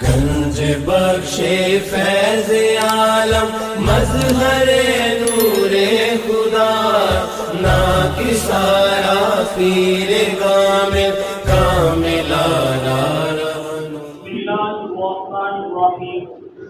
گنج بخش فیض عالم مظہر نور خدا نا کی سارا پیر کامل کاملانا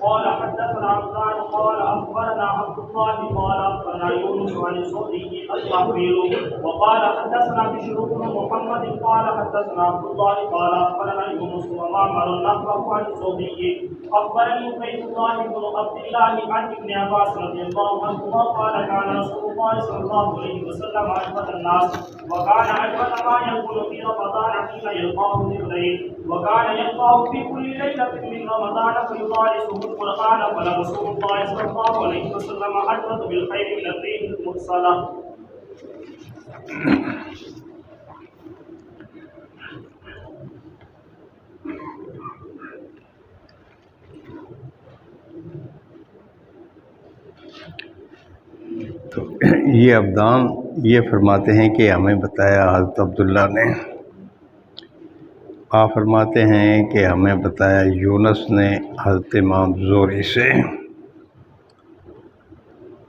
قال حدثنا عبدان قال اخبرنا عبد الله قال اخبرنا يونس عن الزهري الطويل وقال حدثنا بشر بن محمد قال حدثنا عبد الله قال اخبرنا يونس ومعمر نحوه عن الزهري اخبرني عبيد الله بن عبد الله عن ابن عباس رضي الله عنهما قال كان رسول الله صلى الله عليه وسلم اجود الناس وكان اجود ما يقول في رمضان حين يلقاه بالليل وكان يلقاه في كل ليله من رمضان فيدارسه القرآن فلرسول الله صلى الله عليه وسلم أجود بالخير من الريح المرسلة. تو یہ ابدان یہ فرماتے ہیں کہ ہمیں بتایا حضرت عبداللہ نے، آپ فرماتے ہیں کہ ہمیں بتایا یونس نے حضرت امام زہری سے،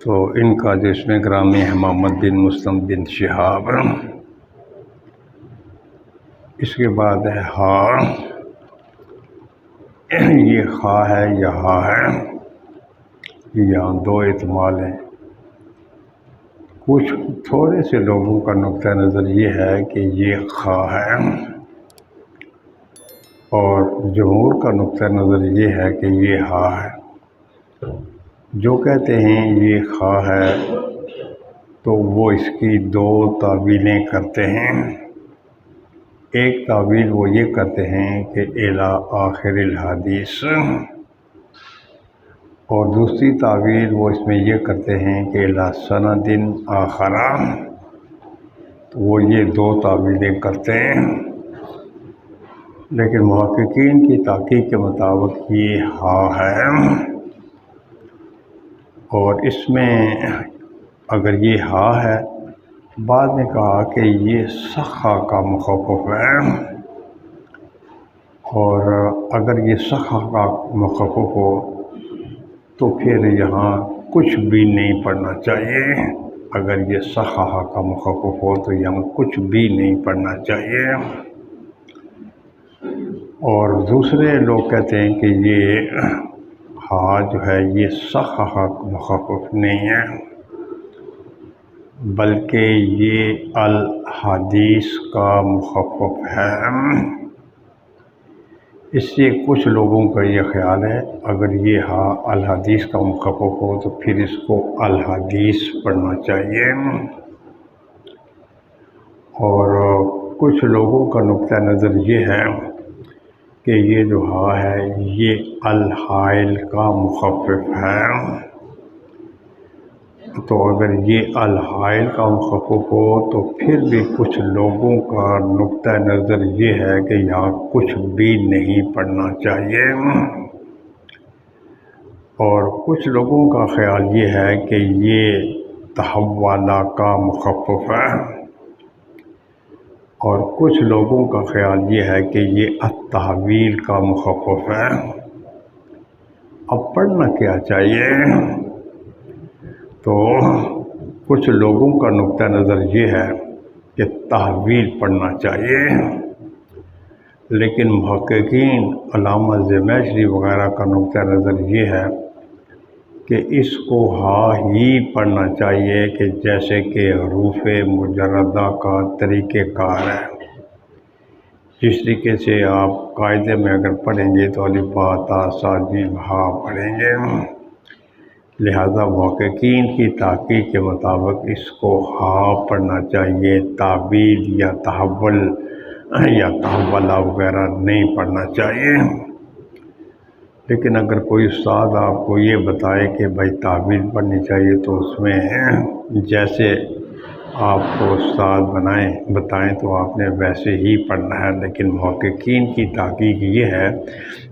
تو ان کا جو اس میں گرامی ہے محمد بن مسلم بن شہاب، اس کے بعد ہے ہا، یہ خا ہے یا ہا ہے، یہاں دو احتمال ہیں۔ کچھ تھوڑے سے لوگوں کا نقطہ نظر یہ ہے کہ یہ خا ہے، اور جمہور کا نقطہ نظر یہ ہے کہ یہ ہا ہے۔ جو کہتے ہیں یہ خا ہے تو وہ اس کی دو تعویلیں کرتے ہیں۔ ایک تعویل وہ یہ کرتے ہیں کہ الی آخر الحدیث، اور دوسری تعویل وہ اس میں یہ کرتے ہیں کہ الی سند آخر، تو وہ یہ دو تعویلیں کرتے ہیں۔ لیکن محققین کی تحقیق کے مطابق یہ ہا ہے، اور اس میں اگر یہ ہا ہے، بعد نے کہا کہ یہ سخا کا مخفف ہے، اور اگر یہ سخا کا مخفف ہو تو پھر یہاں کچھ بھی نہیں پڑھنا چاہیے۔ اگر یہ سخا کا مخفف ہو تو یہاں کچھ بھی نہیں پڑھنا چاہیے۔ اور دوسرے لوگ کہتے ہیں کہ یہ ہا جو ہے یہ سخا مخفف نہیں ہے، بلکہ یہ الحدیث کا مخفف ہے۔ اس سے کچھ لوگوں کا یہ خیال ہے اگر یہ ہا الحدیث کا مخفف ہو تو پھر اس کو الحدیث پڑھنا چاہیے، اور کچھ لوگوں کا نقطہ نظر یہ ہے کہ یہ جو ہا ہے یہ الحائل کا مخفف ہے۔ تو اگر یہ الحائل کا مخفف ہو تو پھر بھی کچھ لوگوں کا نقطہ نظر یہ ہے کہ یہاں کچھ بھی نہیں پڑھنا چاہیے، اور کچھ لوگوں کا خیال یہ ہے کہ یہ تحولہ کا مخفف ہے، اور کچھ لوگوں کا خیال یہ ہے کہ یہ التحویل کا مخفف ہے۔ اب پڑھنا کیا چاہیے؟ تو کچھ لوگوں کا نقطہ نظر یہ ہے کہ تحویل پڑھنا چاہیے، لیکن محققین علامہ زمیخشری وغیرہ کا نقطہ نظر یہ ہے کہ اس کو ہا ہی پڑھنا چاہیے، کہ جیسے کہ حروف مجردہ کا طریقہ کار ہے۔ جس طریقے سے آپ قاعدے میں اگر پڑھیں گے تو الف با تا سا جیم ہا پڑھیں گے، لہذا محققین کی تحقیق کے مطابق اس کو ہا پڑھنا چاہیے، تعویل یا تحول یا تحولہ وغیرہ نہیں پڑھنا چاہیے۔ لیکن اگر کوئی استاد آپ کو یہ بتائے کہ بھائی تعویل پڑھنی چاہیے تو اس میں جیسے آپ کو استاد بتائیں تو آپ نے ویسے ہی پڑھنا ہے، لیکن محققین کی تحقیق یہ ہے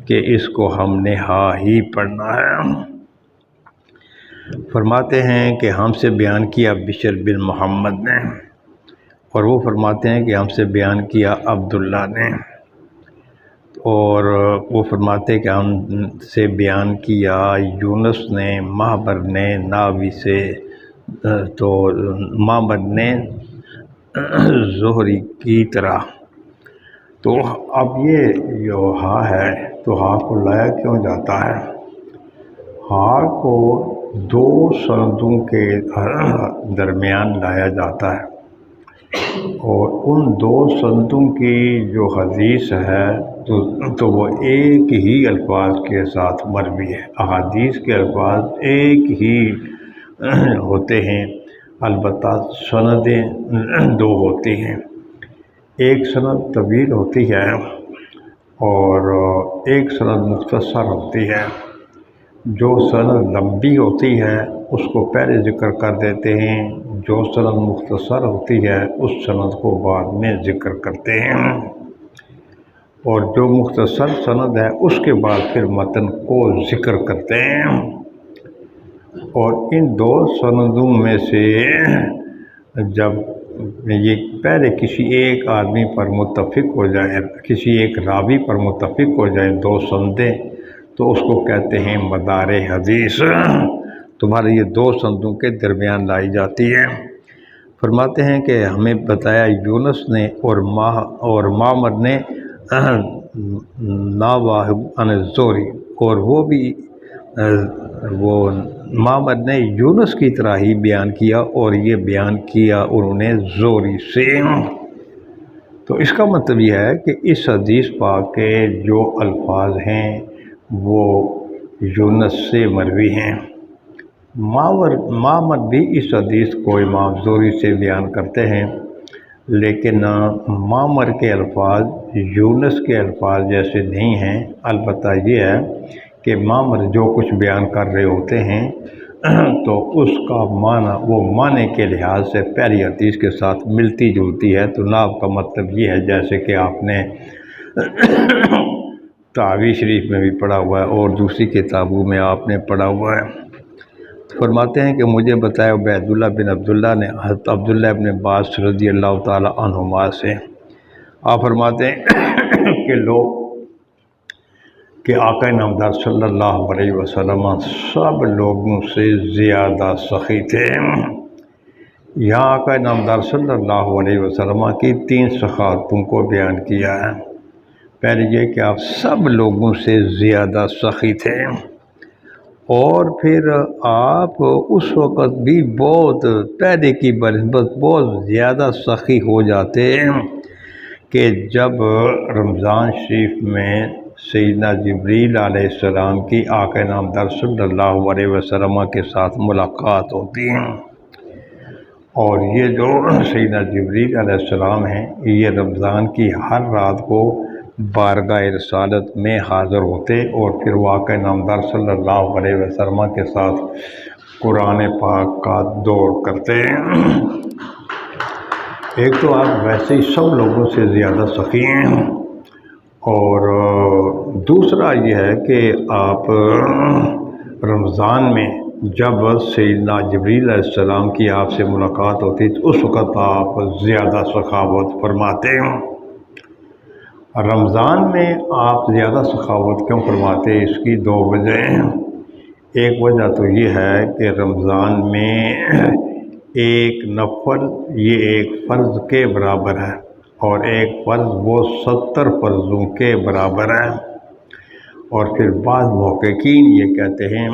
کہ اس کو ہم نے ہا ہی پڑھنا ہے۔ فرماتے ہیں کہ ہم سے بیان کیا بشر بن محمد نے، اور وہ فرماتے ہیں کہ ہم سے بیان کیا عبداللہ نے۔ اور وہ فرماتے کہ ہم سے بیان کیا یونس نے معبر نے ناوی سے، تو معبر نے زہری کی طرح۔ تو اب یہ جو ہا ہے تو ہا کو لایا کیوں جاتا ہے؟ ہا کو دو سندوں کے درمیان لایا جاتا ہے، اور ان دو سندوں کی جو حدیث ہے تو وہ ایک ہی الفاظ کے ساتھ مروی ہے۔ احادیث کے الفاظ ایک ہی ہوتے ہیں، البتہ سندیں دو ہوتی ہیں۔ ایک سند طویل ہوتی ہے اور ایک سند مختصر ہوتی ہے۔ جو سند لمبی ہوتی ہے اس کو پہلے ذکر کر دیتے ہیں، جو سند مختصر ہوتی ہے اس سند کو بعد میں ذکر کرتے ہیں، اور جو مختصر سند ہے اس کے بعد پھر متن کو ذکر کرتے ہیں۔ اور ان دو سندوں میں سے جب یہ پہلے کسی ایک آدمی پر متفق ہو جائے، کسی ایک راوی پر متفق ہو جائیں دو سندیں، تو اس کو کہتے ہیں مدار حدیث۔ تمہارے یہ دو سندوں کے درمیان لائی جاتی ہے۔ فرماتے ہیں کہ ہمیں بتایا یونس نے اور معمر نے ناواہ عن الزہری، اور وہ معمر نے یونس کی طرح ہی بیان کیا، اور یہ بیان کیا انہوں نے زہری سے۔ تو اس کا مطلب یہ ہے کہ اس حدیث پاک کے جو الفاظ ہیں وہ یونس سے مروی ہیں۔ معمر بھی اس حدیث کو امام زہری سے بیان کرتے ہیں، لیکن معمر کے الفاظ یونس کے الفاظ جیسے نہیں ہیں۔ البتہ یہ ہے کہ معمر جو کچھ بیان کر رہے ہوتے ہیں تو اس کا معنی وہ معنی کے لحاظ سے پہلی حدیث کے ساتھ ملتی جلتی ہے۔ تو ناب کا مطلب یہ ہے جیسے کہ آپ نے تحویہ شریف میں بھی پڑھا ہوا ہے اور دوسری کتابوں میں آپ نے پڑھا ہوا ہے۔ فرماتے ہیں کہ مجھے بتایا عبید اللہ بن عبداللہ نے حضرت عبداللہ ابن عباس رضی اللہ تعالی عنہما سے، آپ فرماتے ہیں کہ آقا نامدار صلی اللہ علیہ وسلم سب لوگوں سے زیادہ سخی تھے۔ یہاں آقا نامدار صلی اللہ علیہ وسلم کی 3 سخاوتوں کو بیان کیا ہے۔ پہلے یہ کہ آپ سب لوگوں سے زیادہ سخی تھے، اور پھر آپ اس وقت بھی بہت پہلے کی بنسبت بہت زیادہ سخی ہو جاتے کہ جب رمضان شریف میں سیدنا جبریل علیہ السلام کی آقا نامدار صلی اللہ علیہ وسلم کے ساتھ ملاقات ہوتی ہے، اور یہ جو سیدنا جبریل علیہ السلام ہیں یہ رمضان کی ہر رات کو بارگاہ رسالت میں حاضر ہوتے، اور پھر وہ آقا نامدار صلی اللہ علیہ وسلم کے ساتھ قرآن پاک کا دور کرتے ہیں۔ ایک تو آپ ویسے ہی سب لوگوں سے زیادہ سخی ہیں، اور دوسرا یہ ہے کہ آپ رمضان میں جب سیدنا جبریل علیہ السلام کی آپ سے ملاقات ہوتی تو اس وقت آپ زیادہ سخاوت فرماتے ہیں۔ رمضان میں آپ زیادہ سخاوت کیوں فرماتے ہیں؟ اس کی 2 وجہ ہیں۔ ایک وجہ تو یہ ہے کہ رمضان میں ایک نفل یہ ایک فرض کے برابر ہے، اور ایک فرض وہ 70 فرضوں کے برابر ہے، اور پھر بعض محققین یہ کہتے ہیں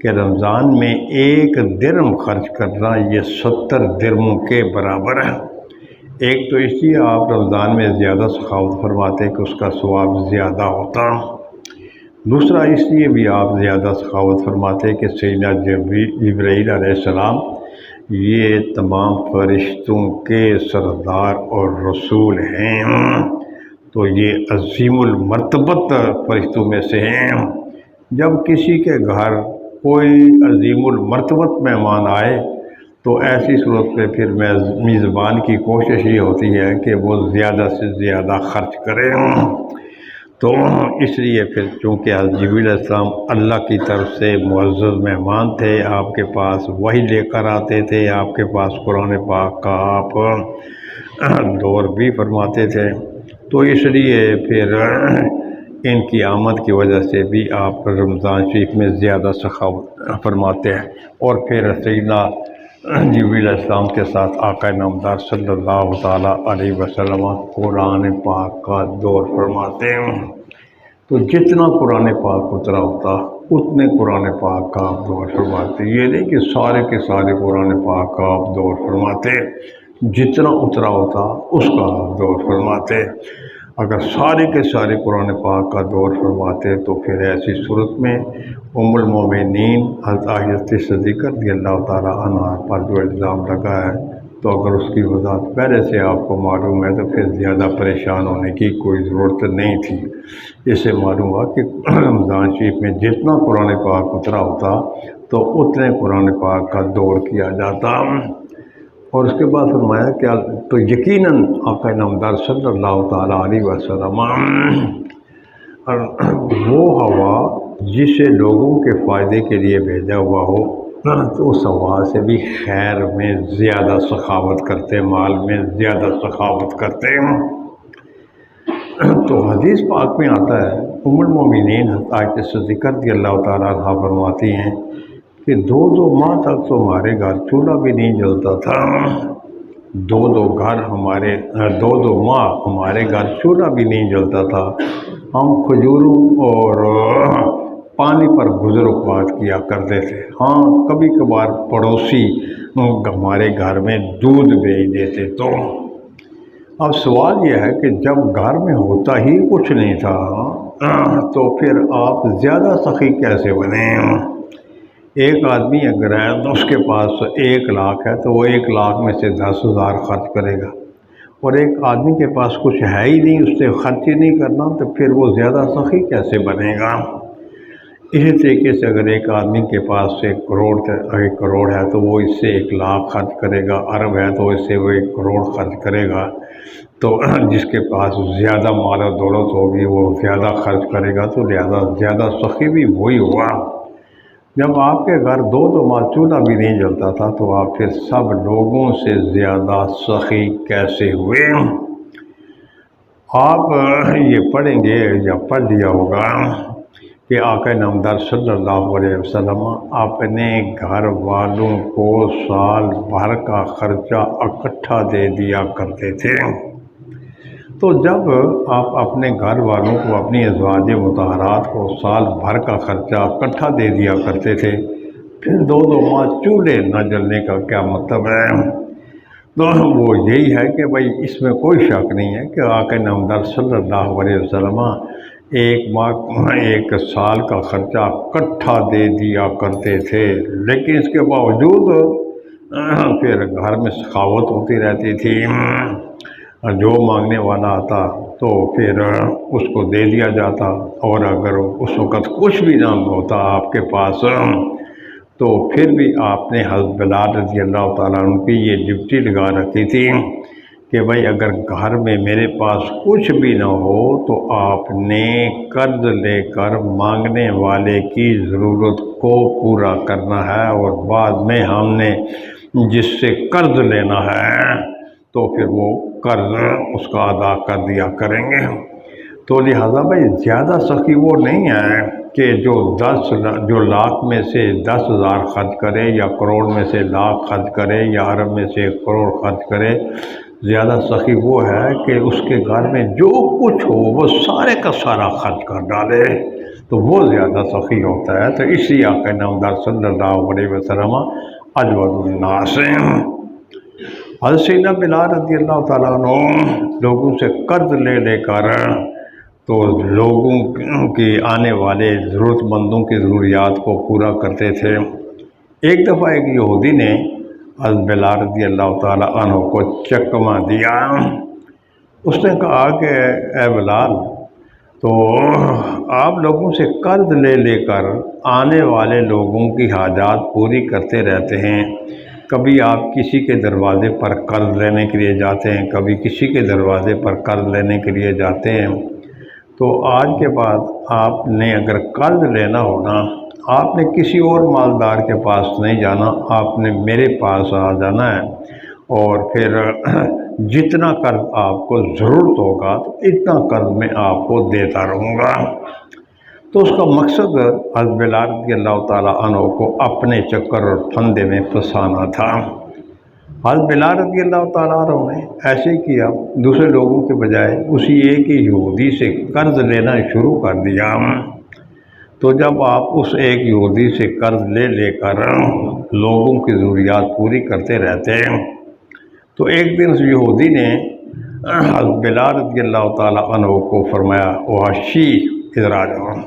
کہ رمضان میں 1 درہم خرچ کرنا یہ 70 درہموں کے برابر ہے۔ ایک تو اس لیے آپ رمضان میں زیادہ سخاوت فرماتے کہ اس کا ثواب زیادہ ہوتا، دوسرا اس لیے بھی آپ زیادہ سخاوت فرماتے کہ سیدنا جبرائیل علیہ السلام یہ تمام فرشتوں کے سردار اور رسول ہیں، تو یہ عظیم المرتبت فرشتوں میں سے ہیں۔ جب کسی کے گھر کوئی عظیم المرتبت مہمان آئے تو ایسی صورت پہ پھر میزبان کی کوشش یہ ہوتی ہے کہ وہ زیادہ سے زیادہ خرچ کرے، تو اس لیے پھر چونکہ جبریل علیہ السلام اللہ کی طرف سے معزز مہمان تھے، آپ کے پاس وحی لے کر آتے تھے، آپ کے پاس قرآن پاک کا آپ دور بھی فرماتے تھے، تو اس لیے پھر ان کی آمد کی وجہ سے بھی آپ رمضان شریف میں زیادہ سخاوت فرماتے ہیں۔ اور پھر سیدنا جبریل علیہ السلام کے ساتھ آقا نامدار صلی اللہ تعالیٰ علیہ وسلم قرآن پاک کا دور فرماتے ہیں۔ تو جتنا قرآن پاک اترا ہوتا اتنے قرآن پاک کا آپ دور فرماتے۔ یہ نہیں کہ سارے کے سارے قرآن پاک کا آپ دور فرماتے، جتنا اترا ہوتا اس کا آپ دور فرماتے۔ اگر سارے کے سارے قرآن پاک کا دور فرماتے تو پھر ایسی صورت میں ام المومنین حضرت عائشہ صدیقہ رضی اللہ تعالیٰ عنہا پر جو الزام لگا ہے، تو اگر اس کی وضاحت پہلے سے آپ کو معلوم ہے تو پھر زیادہ پریشان ہونے کی کوئی ضرورت نہیں تھی۔ اس سے معلوم ہوا کہ رمضان شریف میں جتنا قرآن پاک اترا ہوتا تو اتنے قرآن پاک کا دور کیا جاتا۔ اور اس کے بعد فرمایا کہ تو یقیناً آقا نامدار صلی اللہ تعالیٰ علیہ وسلم وہ ہوا جسے لوگوں کے فائدے کے لیے بھیجا ہوا ہو تو اس ہوا سے بھی خیر میں زیادہ سخاوت کرتے، مال میں زیادہ سخاوت کرتے۔ تو حدیث پاک میں آتا ہے، ام المومنین عائشہ صدیقہ رضی اللہ تعالیٰ عنہا فرماتی ہیں کہ 2 ماہ تک تو ہمارے گھر چولہا بھی نہیں جلتا تھا۔ 2 ماہ ہمارے گھر چولہا بھی نہیں جلتا تھا۔ ہم کھجوروں اور پانی پر گزر وقت کیا کرتے تھے۔ ہاں کبھی کبھار پڑوسی ہمارے گھر میں دودھ بھیج دیتے۔ تو اب سوال یہ ہے کہ جب گھر میں ہوتا ہی کچھ نہیں تھا تو پھر آپ زیادہ سخی کیسے بنے؟ ایک آدمی اگر ہے تو اس کے پاس 1 لاکھ ہے تو وہ 1 لاکھ میں سے 10,000 خرچ کرے گا، اور ایک آدمی کے پاس کچھ ہے ہی نہیں، اس سے خرچ ہی نہیں کرنا، تو پھر وہ زیادہ سخی کیسے بنے گا؟ اسی طریقے سے اگر ایک آدمی کے پاس 1 کروڑ ہے تو وہ اس سے 1 لاکھ خرچ کرے گا، ارب ہے تو اس سے وہ 1 کروڑ خرچ کرے گا۔ تو جس کے پاس زیادہ مال و دولت ہوگی وہ زیادہ خرچ کرے گا، تو لہذا زیادہ سخی بھی وہی ہوا۔ جب آپ کے گھر 2 ماہ چولہا بھی نہیں جلتا تھا تو آپ پھر سب لوگوں سے زیادہ سخی کیسے ہوئے؟ آپ یہ پڑھیں گے یا پڑھ لیا ہوگا کہ آقا نامدار صلی اللہ علیہ وسلم اپنے گھر والوں کو سال بھر کا خرچہ اکٹھا دے دیا کرتے تھے۔ تو جب آپ اپنے گھر والوں کو، اپنی ازواج مطہرات کو سال بھر کا خرچہ اکٹھا دے دیا کرتے تھے، پھر 2 ماہ چولہے نہ جلنے کا کیا مطلب ہے؟ تو وہ یہی ہے کہ بھائی اس میں کوئی شک نہیں ہے کہ آقا نامدار صلی اللہ علیہ وسلم 1 سال کا خرچہ اکٹھا دے دیا کرتے تھے، لیکن اس کے باوجود پھر گھر میں سخاوت ہوتی رہتی تھی۔ جو مانگنے والا آتا تو پھر اس کو دے دیا جاتا، اور اگر اس وقت کچھ بھی نہ ہوتا آپ کے پاس تو پھر بھی آپ نے حضرت بلال رضی اللہ تعالیٰ عنہ کی یہ ڈیوٹی لگا رکھی تھی کہ بھائی اگر گھر میں میرے پاس کچھ بھی نہ ہو تو آپ نے قرض لے کر مانگنے والے کی ضرورت کو پورا کرنا ہے، اور بعد میں ہم نے جس سے قرض لینا ہے تو پھر وہ قرض اس کا ادا کر دیا کریں گے۔ تو لہٰذا بھائی زیادہ سخی وہ نہیں ہے کہ جو لاکھ میں سے 10,000 خرچ کرے، یا کروڑ میں سے لاکھ خرچ کرے، یا ارب میں سے 1 کروڑ خرچ کرے۔ زیادہ سخی وہ ہے کہ اس کے گھر میں جو کچھ ہو وہ سارے کا سارا خرچ کر ڈالے، تو وہ زیادہ سخی ہوتا ہے۔ تو اس لیے آقا نامدار صلی اللہ علیہ وسلم اجود الناس ہیں۔ حضرت سیدنا بلال رضی اللہ تعالیٰ عنہ لوگوں سے قرض لے لے کر تو لوگوں کی آنے والے ضرورت مندوں کی ضروریات کو پورا کرتے تھے۔ ایک دفعہ ایک یہودی نے حضرت بلال رضی اللہ تعالیٰ عنہ کو چکمہ دیا۔ اس نے کہا کہ اے بلال، تو آپ لوگوں سے قرض لے لے کر آنے والے لوگوں کی حاجات پوری کرتے رہتے ہیں، کبھی آپ کسی کے دروازے پر قرض لینے کے لیے جاتے ہیں، کبھی کسی کے دروازے پر قرض لینے کے لیے جاتے ہیں، تو آج کے بعد آپ نے اگر قرض لینا ہونا، آپ نے کسی اور مالدار کے پاس نہیں جانا، آپ نے میرے پاس آ جانا ہے، اور پھر جتنا قرض آپ کو ضرورت ہوگا تو اتنا قرض میں آپ کو دیتا رہوں گا۔ تو اس کا مقصد حضرت بلال رضی اللہ تعالیٰ عنہ کو اپنے چکر اور پھندے میں پھنسانا تھا۔ حضرت بلال رضی اللہ تعالیٰ عنہ نے ایسے کیا، دوسرے لوگوں کے بجائے اسی ایک ہی یہودی سے قرض لینا شروع کر دیا۔ تو جب آپ اس ایک یہودی سے قرض لے کر لوگوں کی ضروریات پوری کرتے رہتے ہیں، تو ایک دن اس یہودی نے حضرت بلال رضی اللہ تعالیٰ عنہ کو فرمایا، وحشی ادھر آ جاؤ۔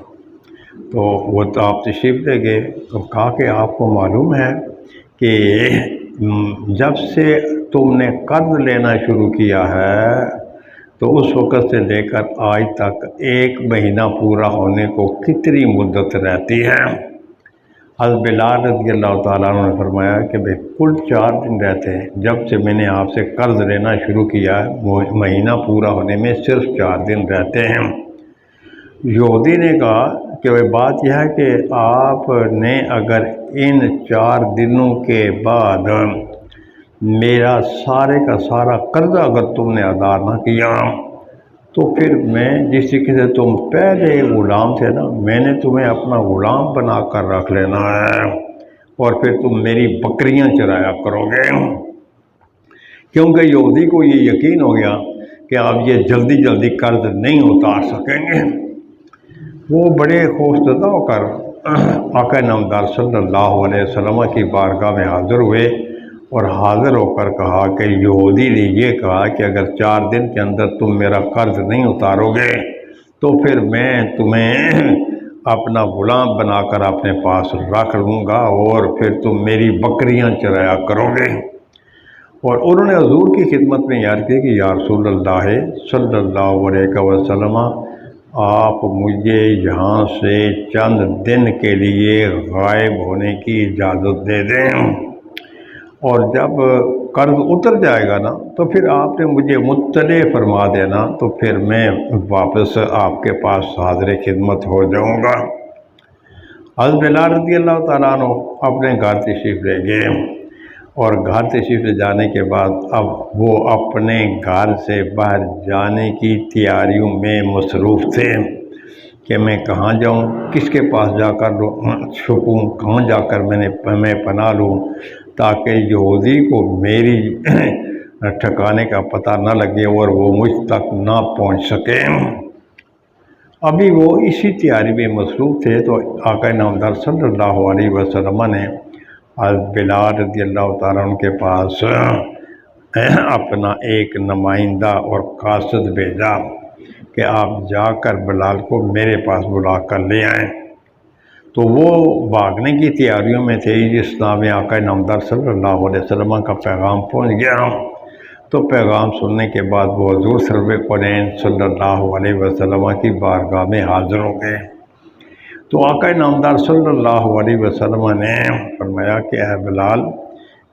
تو وہ تو آپ تشریف لے گئے، تو کہا کہ آپ کو معلوم ہے کہ جب سے تم نے قرض لینا شروع کیا ہے تو اس وقت سے لے کر آج تک 1 مہینہ پورا ہونے کو کتنی مدت رہتی ہے؟ حضرت بلال رضی اللہ تعالیٰ عنہ نے فرمایا کہ بھئی کل 4 دن رہتے ہیں۔ جب سے میں نے آپ سے قرض لینا شروع کیا ہے مہینہ پورا ہونے میں صرف 4 دن رہتے ہیں۔ یہودی نے کہا کہ بات یہ ہے کہ آپ نے اگر ان 4 دنوں کے بعد میرا سارے کا سارا قرضہ اگر تم نے ادا نہ کیا تو پھر میں جس طریقے سے تم پہلے غلام تھے نا، میں نے تمہیں اپنا غلام بنا کر رکھ لینا ہے اور پھر تم میری بکریاں چرایا کرو گے۔ کیونکہ یہودی کو یہ یقین ہو گیا کہ آپ یہ جلدی قرض نہیں اتار سکیں گے۔ وہ بڑے خوفزدہ ہو کر آقا نامدار صلی اللہ علیہ وسلم کی بارگاہ میں حاضر ہوئے اور حاضر ہو کر کہا کہ یہودی نے یہ کہا کہ اگر 4 دن کے اندر تم میرا قرض نہیں اتارو گے تو پھر میں تمہیں اپنا غلام بنا کر اپنے پاس رکھ لوں گا اور پھر تم میری بکریاں چرایا کرو گے۔ اور انہوں نے حضور کی خدمت میں یاد کی کہ یا رسول اللہ صلی اللہ علیہ وسلم، آپ مجھے یہاں سے چند دن کے لیے غائب ہونے کی اجازت دے دیں، اور جب قرض اتر جائے گا نا تو پھر آپ نے مجھے مطلع فرما دینا، تو پھر میں واپس آپ کے پاس حاضر خدمت ہو جاؤں گا۔ حضرت بلال رضی اللہ تعالیٰ عنہ اپنے گھر تشریف لے گئے، اور گھر تشریف لے جانے کے بعد اب وہ اپنے گھر سے باہر جانے کی تیاریوں میں مصروف تھے کہ میں کہاں جاؤں، کس کے پاس جا کر چھپوں، کہاں جا کر میں پناہ لوں تاکہ یہودی کو میری ٹھکانے کا پتہ نہ لگے اور وہ مجھ تک نہ پہنچ سکے۔ ابھی وہ اسی تیاری میں مصروف تھے تو آقا نامدار صلی اللہ علیہ وسلم نے حضرت بلال رضی اللہ تعالیٰ عنہ کے پاس اپنا ایک نمائندہ اور قاصد بھیجا کہ آپ جا کر بلال کو میرے پاس بلا کر لے آئیں۔ تو وہ بھاگنے کی تیاریوں میں تھے، جس نام آقا نامدار صلی اللہ علیہ وسلم کا پیغام پہنچ گیا۔ تو پیغام سننے کے بعد وہ حضور سرور کونین صلی اللہ علیہ وسلم کی بارگاہ میں حاضر ہو گئے۔ تو آقا نامدار صلی اللہ علیہ وسلم نے فرمایا کہ اے بلال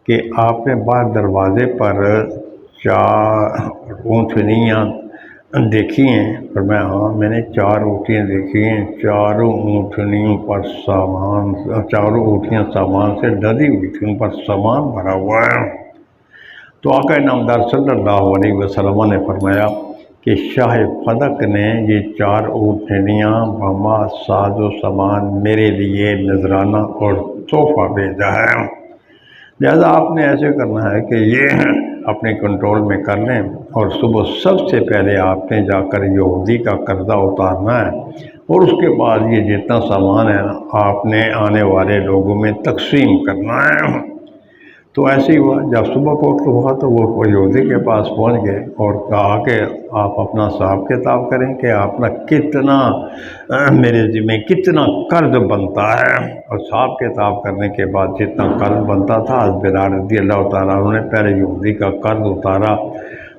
کہ آپ نے باہر دروازے پر 4 اونٹنیاں دیکھی ہیں؟ فرمایا ہاں میں نے 4 اونٹیاں دیکھی ہیں، 4 اونٹنیوں پر سامان، 4 اونٹیاں سامان سے لدی ہوئی تھیں، ان پر سامان بھرا ہوا ہے۔ تو آقا نامدار صلی اللہ علیہ وسلم نے فرمایا کہ شاہ فدق نے یہ 4 اونٹنیاں بما ساز و سامان میرے لیے نذرانہ اور تحفہ بھیجا ہے، لہذا آپ نے ایسے کرنا ہے کہ یہ اپنے کنٹرول میں کر لیں، اور صبح سب سے پہلے آپ نے جا کر یہودی کا قرضہ اتارنا ہے، اور اس کے بعد یہ جتنا سامان ہے نا آپ نے آنے والے لوگوں میں تقسیم کرنا ہے۔ تو ایسے ہی ہوا، جب صبح کو وقت ہوا تو وہ یہودی کے پاس پہنچ گئے اور کہا کہ آپ اپنا حساب کتاب کریں کہ آپ کتنا میرے ذمہ کتنا قرض بنتا ہے، اور حساب کتاب کرنے کے بعد جتنا قرض بنتا تھا حضرت بلال رضی اللہ تعالیٰ عنہ نے پہلے یہودی کا قرض اتارا۔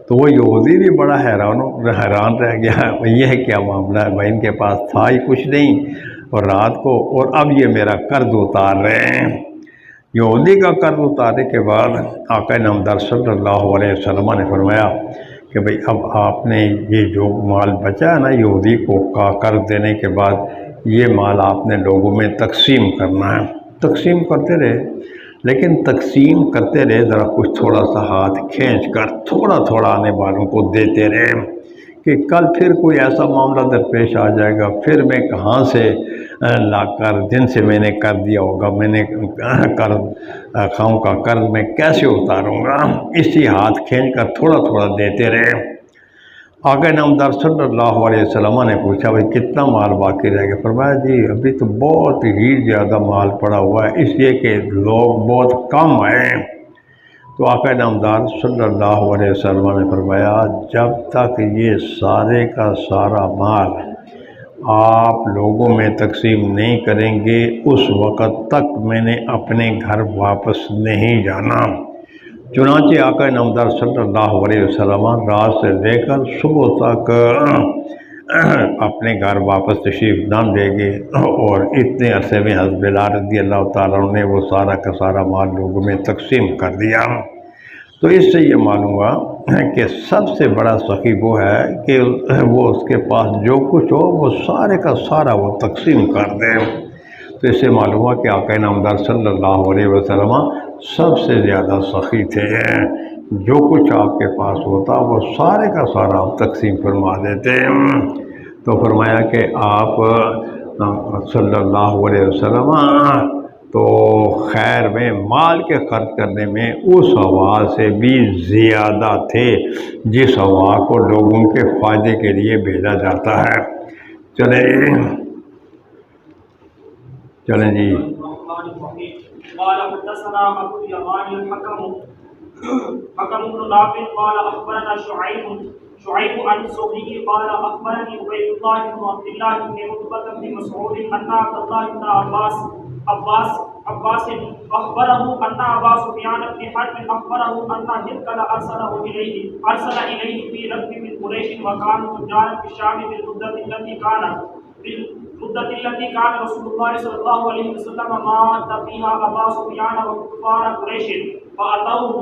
تو وہ یہودی بھی بڑا حیران رہ گیا، یہ کیا معاملہ ہے بھائی، ان کے پاس تھا ہی کچھ نہیں اور رات کو، اور اب یہ میرا قرض اتار رہے ہیں۔ یہودی کا قرض اتارنے کے بعد آقا نامدار صلی اللہ علیہ وسلم نے فرمایا کہ بھئی اب آپ نے یہ جو مال بچا ہے نا یہودی کو قرض دینے کے بعد، یہ مال آپ نے لوگوں میں تقسیم کرنا ہے۔ تقسیم کرتے رہے، لیکن تقسیم کرتے رہے، ذرا کچھ تھوڑا سا ہاتھ کھینچ کر تھوڑا تھوڑا آنے والوں کو دیتے رہے کہ کل پھر کوئی ایسا معاملہ درپیش آ جائے گا، پھر میں کہاں سے لا کر جن سے میں نے کر دیا ہوگا، میں نے خواہوں کا قرض میں کیسے اتاروں گا، اسی ہاتھ کھینچ کر تھوڑا تھوڑا دیتے رہے۔ آقا نامدار صلی اللہ علیہ وسلم نے پوچھا بھائی کتنا مال باقی رہ گیا؟ فرمایا جی ابھی تو بہت ہی زیادہ مال پڑا ہوا ہے، اس لیے کہ لوگ بہت کم آئے۔ تو آقا نامدار صلی اللہ علیہ وسلم نے فرمایا جب تک یہ سارے کا سارا مال آپ لوگوں میں تقسیم نہیں کریں گے اس وقت تک میں نے اپنے گھر واپس نہیں جانا۔ چنانچہ آقا نامدار صلی اللہ علیہ وسلم رات سے لے کر صبح تک اپنے گھر واپس تشریف نہ لے گئے، اور اتنے عرصے میں حضرت بلال رضی اللہ تعالیٰ عنہ نے وہ سارا کا سارا مال لوگوں میں تقسیم کر دیا۔ تو اس سے یہ معلوم ہوا کہ سب سے بڑا سخی وہ ہے کہ وہ اس کے پاس جو کچھ ہو وہ سارے کا سارا وہ تقسیم کر دے۔ تو اس سے معلوم ہوا کہ آقا نامدار صلی اللہ علیہ وسلم سب سے زیادہ سخی تھے، جو کچھ آپ کے پاس ہوتا وہ سارے کا سارا آپ تقسیم فرما دیتے۔ تو فرمایا کہ آپ صلی اللہ علیہ وسلم تو خیر میں مال کے خرچ کرنے میں اس ہوا سے بھی زیادہ تھے جس ہوا کو لوگوں کے فائدے کے لیے بھیجا جاتا ہے۔ چلیں جی۔ قال حدثنا ابو اليمان حكم بن نافع قال اخبرنا شعيب عن الزهري قال اخبرني عبيد الله بن عبد الله بن عتبة بن مسعود ان عبد الله بن عباس اخبره ان ابا سفيان بن حرب اخبره ان هرقل ارسل اليه في ركب من قريش وكانوا تجارا في الشام بالمدة التي كان رسول الله صلى الله عليه وسلم مات فيها أبا سفيان وكفار قريش فأتوه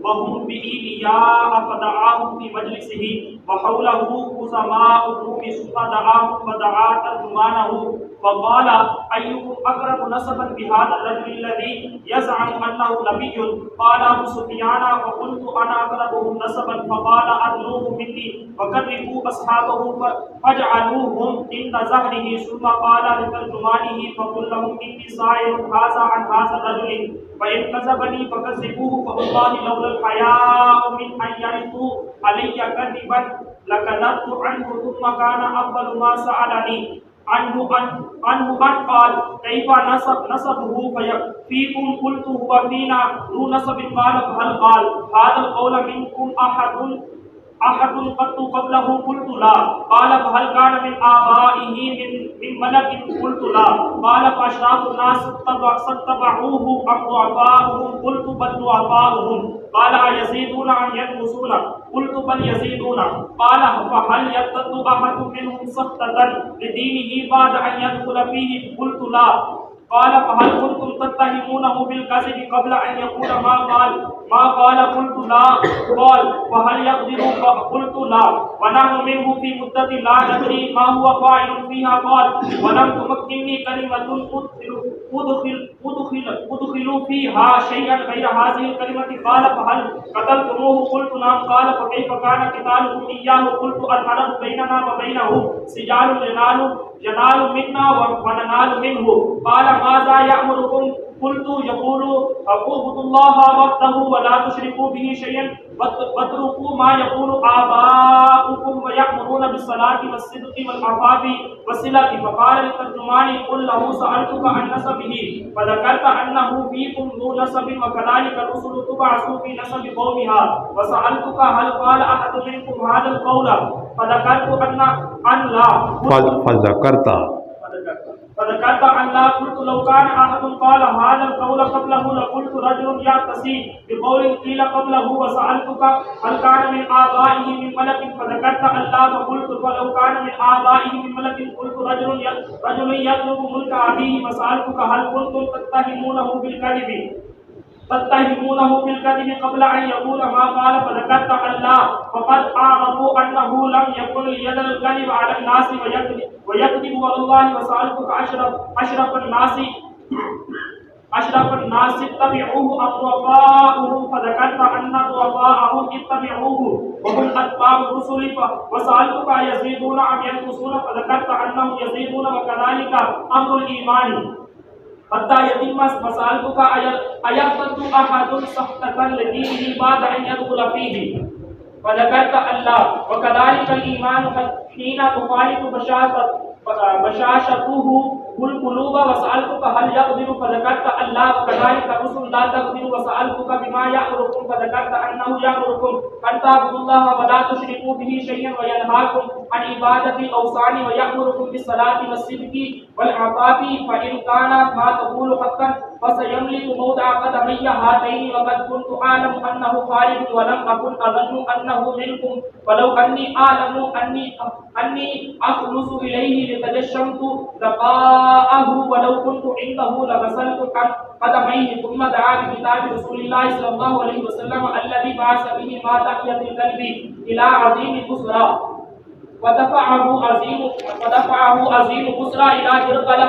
وهم به إياه فدعاهم في مجلسه وحوله قزماء الروم ثم دعاهم ودعا ترجمانه فقال أيكم أقرب نسبا بهذا الرجل الذي يزعم أنه نبي؟ قال أبو سفيان فقلت أنا أقربهم نسبا فقال أدنوه مني وقربوا أصحابه فاجعلوهم عند ظهره ثم قال لترجمانه فقل لهم إني سائل هذا عن هذا الرجل فإن كذبني فكذبوه فوالله لولا الحياء من أن يرثوا علي كذبا لكذبت عنه ثم كان أول ما سألني عنه أن قال كيف نسبه فيكم قلت هو فينا ذو نسب قال فهل قال هذا القول منكم أحد قط قبله قلت لا قال فهل كان من آبائه من ملك قلت لا قال فأشراف الناس تبعوه أم ضعفاؤهم قلت بل ضعفاؤهم قال أيزيدون أم ينقصون قلت بل يزيدون قال فهل يرتد أحد منهم سخطة لدينه بعد أن يدخل فيه قلت لا قال فهل كنتم تتهمونه بالكذب قبل أن يقول ما قال قلت لا قال فهل يقدر قلت لا ونحن منه في مدة لا ندري ما هو فاعل فيها قال ولم تمكنني كلمة أدخل فيها شيئا غير هذه الكلمة قال فهل قتلتموه قلت نعم قال فكيف كان قتالكم إياه قلت الحرب بيننا وبينه سجال ينال منا وننال منه قال ماذا يأمركم قلت يقول اعبدوا الله وحده ولا تشركوا به شيئا واتركوا ما يقول آباؤكم ويأمرون بالصلاة والصدق والعفاف والصلة فقال للترجمان قل له سألتك عن نسبه فذكرت أنه فيكم ذو نسب وكذلك الرسل تبعثوا في نسب قومها وسألتك هل قال أحد منكم هذا القول فذكرت أن لا فذكرت أن لا قلت لو كان أحد قال هذا القول قبله لقلت رجل يعتصي بقول قيل قبله وسألتك هل كان من آبائه من ملك فذكرت أن لا فقلت فلو كان من آبائه من ملك قلت رجل يطلب ملك أبيه وسألتك هل كنتم تتهمونه بالكذب قبل أن يقول ما قال فذكرت أن لا فقد أعرفوا أنه لم يكن ليدل الكذب على الناس ويكذب والله وسألتك أشرف الناس اتبعوه أم ضعفاؤهم فذكرت أن ضعفاءهم اتبعوه وهم أتباع الرسل وسألتك يزيدون أم ينقصون فذكرت أنهم يزيدون وكذلك أمر الإيمان حتى يتم مسألتك أيرتد أحد سخطة لدينه بعد أن يدخل فيه فذكرت الله وكذلك الإيمان حين تخالف بشاشته القلوب وسألتك هل يقدر فذكرت الله وكذلك الرسل لا تقدر وسألتك بما يأمركم فذكرت أنه يأمركم أن تعبدوا الله ولا تشركوا به شيئا وينهاكم عن عبادة الأوثان ويأمركم بالصلاة والصدق والعفاف فإن كان ما تقول حقا فسيملك موضع قدمي هاتين وقد كنت أعلم أنه خالد ولم أكن أظن أنه منكم ولو أني أعلم أني أخلص إليه لتجشمت لقاءه ولو كنت عنده لغسلت قدميه ثم دعا بكتاب رسول الله صلى الله عليه وسلم الذي بعث به ما تحية القلب إلى عظيم البصرى ودفعه عظيم بصرى إلى هرقل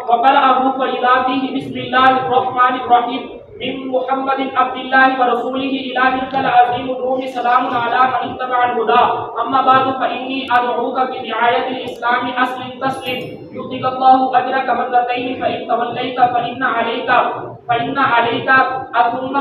وقرأه فإذا فيه بسم الله الرحمن الرحيم من محمد عبد الله ورسوله إلى هرقل عظيم الروم سلام على من اتبع الهدى أما بعد فإني أدعوك برعاية الإسلام أسلم تسلم يؤتك الله أجرك مرتين فإن توليت فإن عليك أثم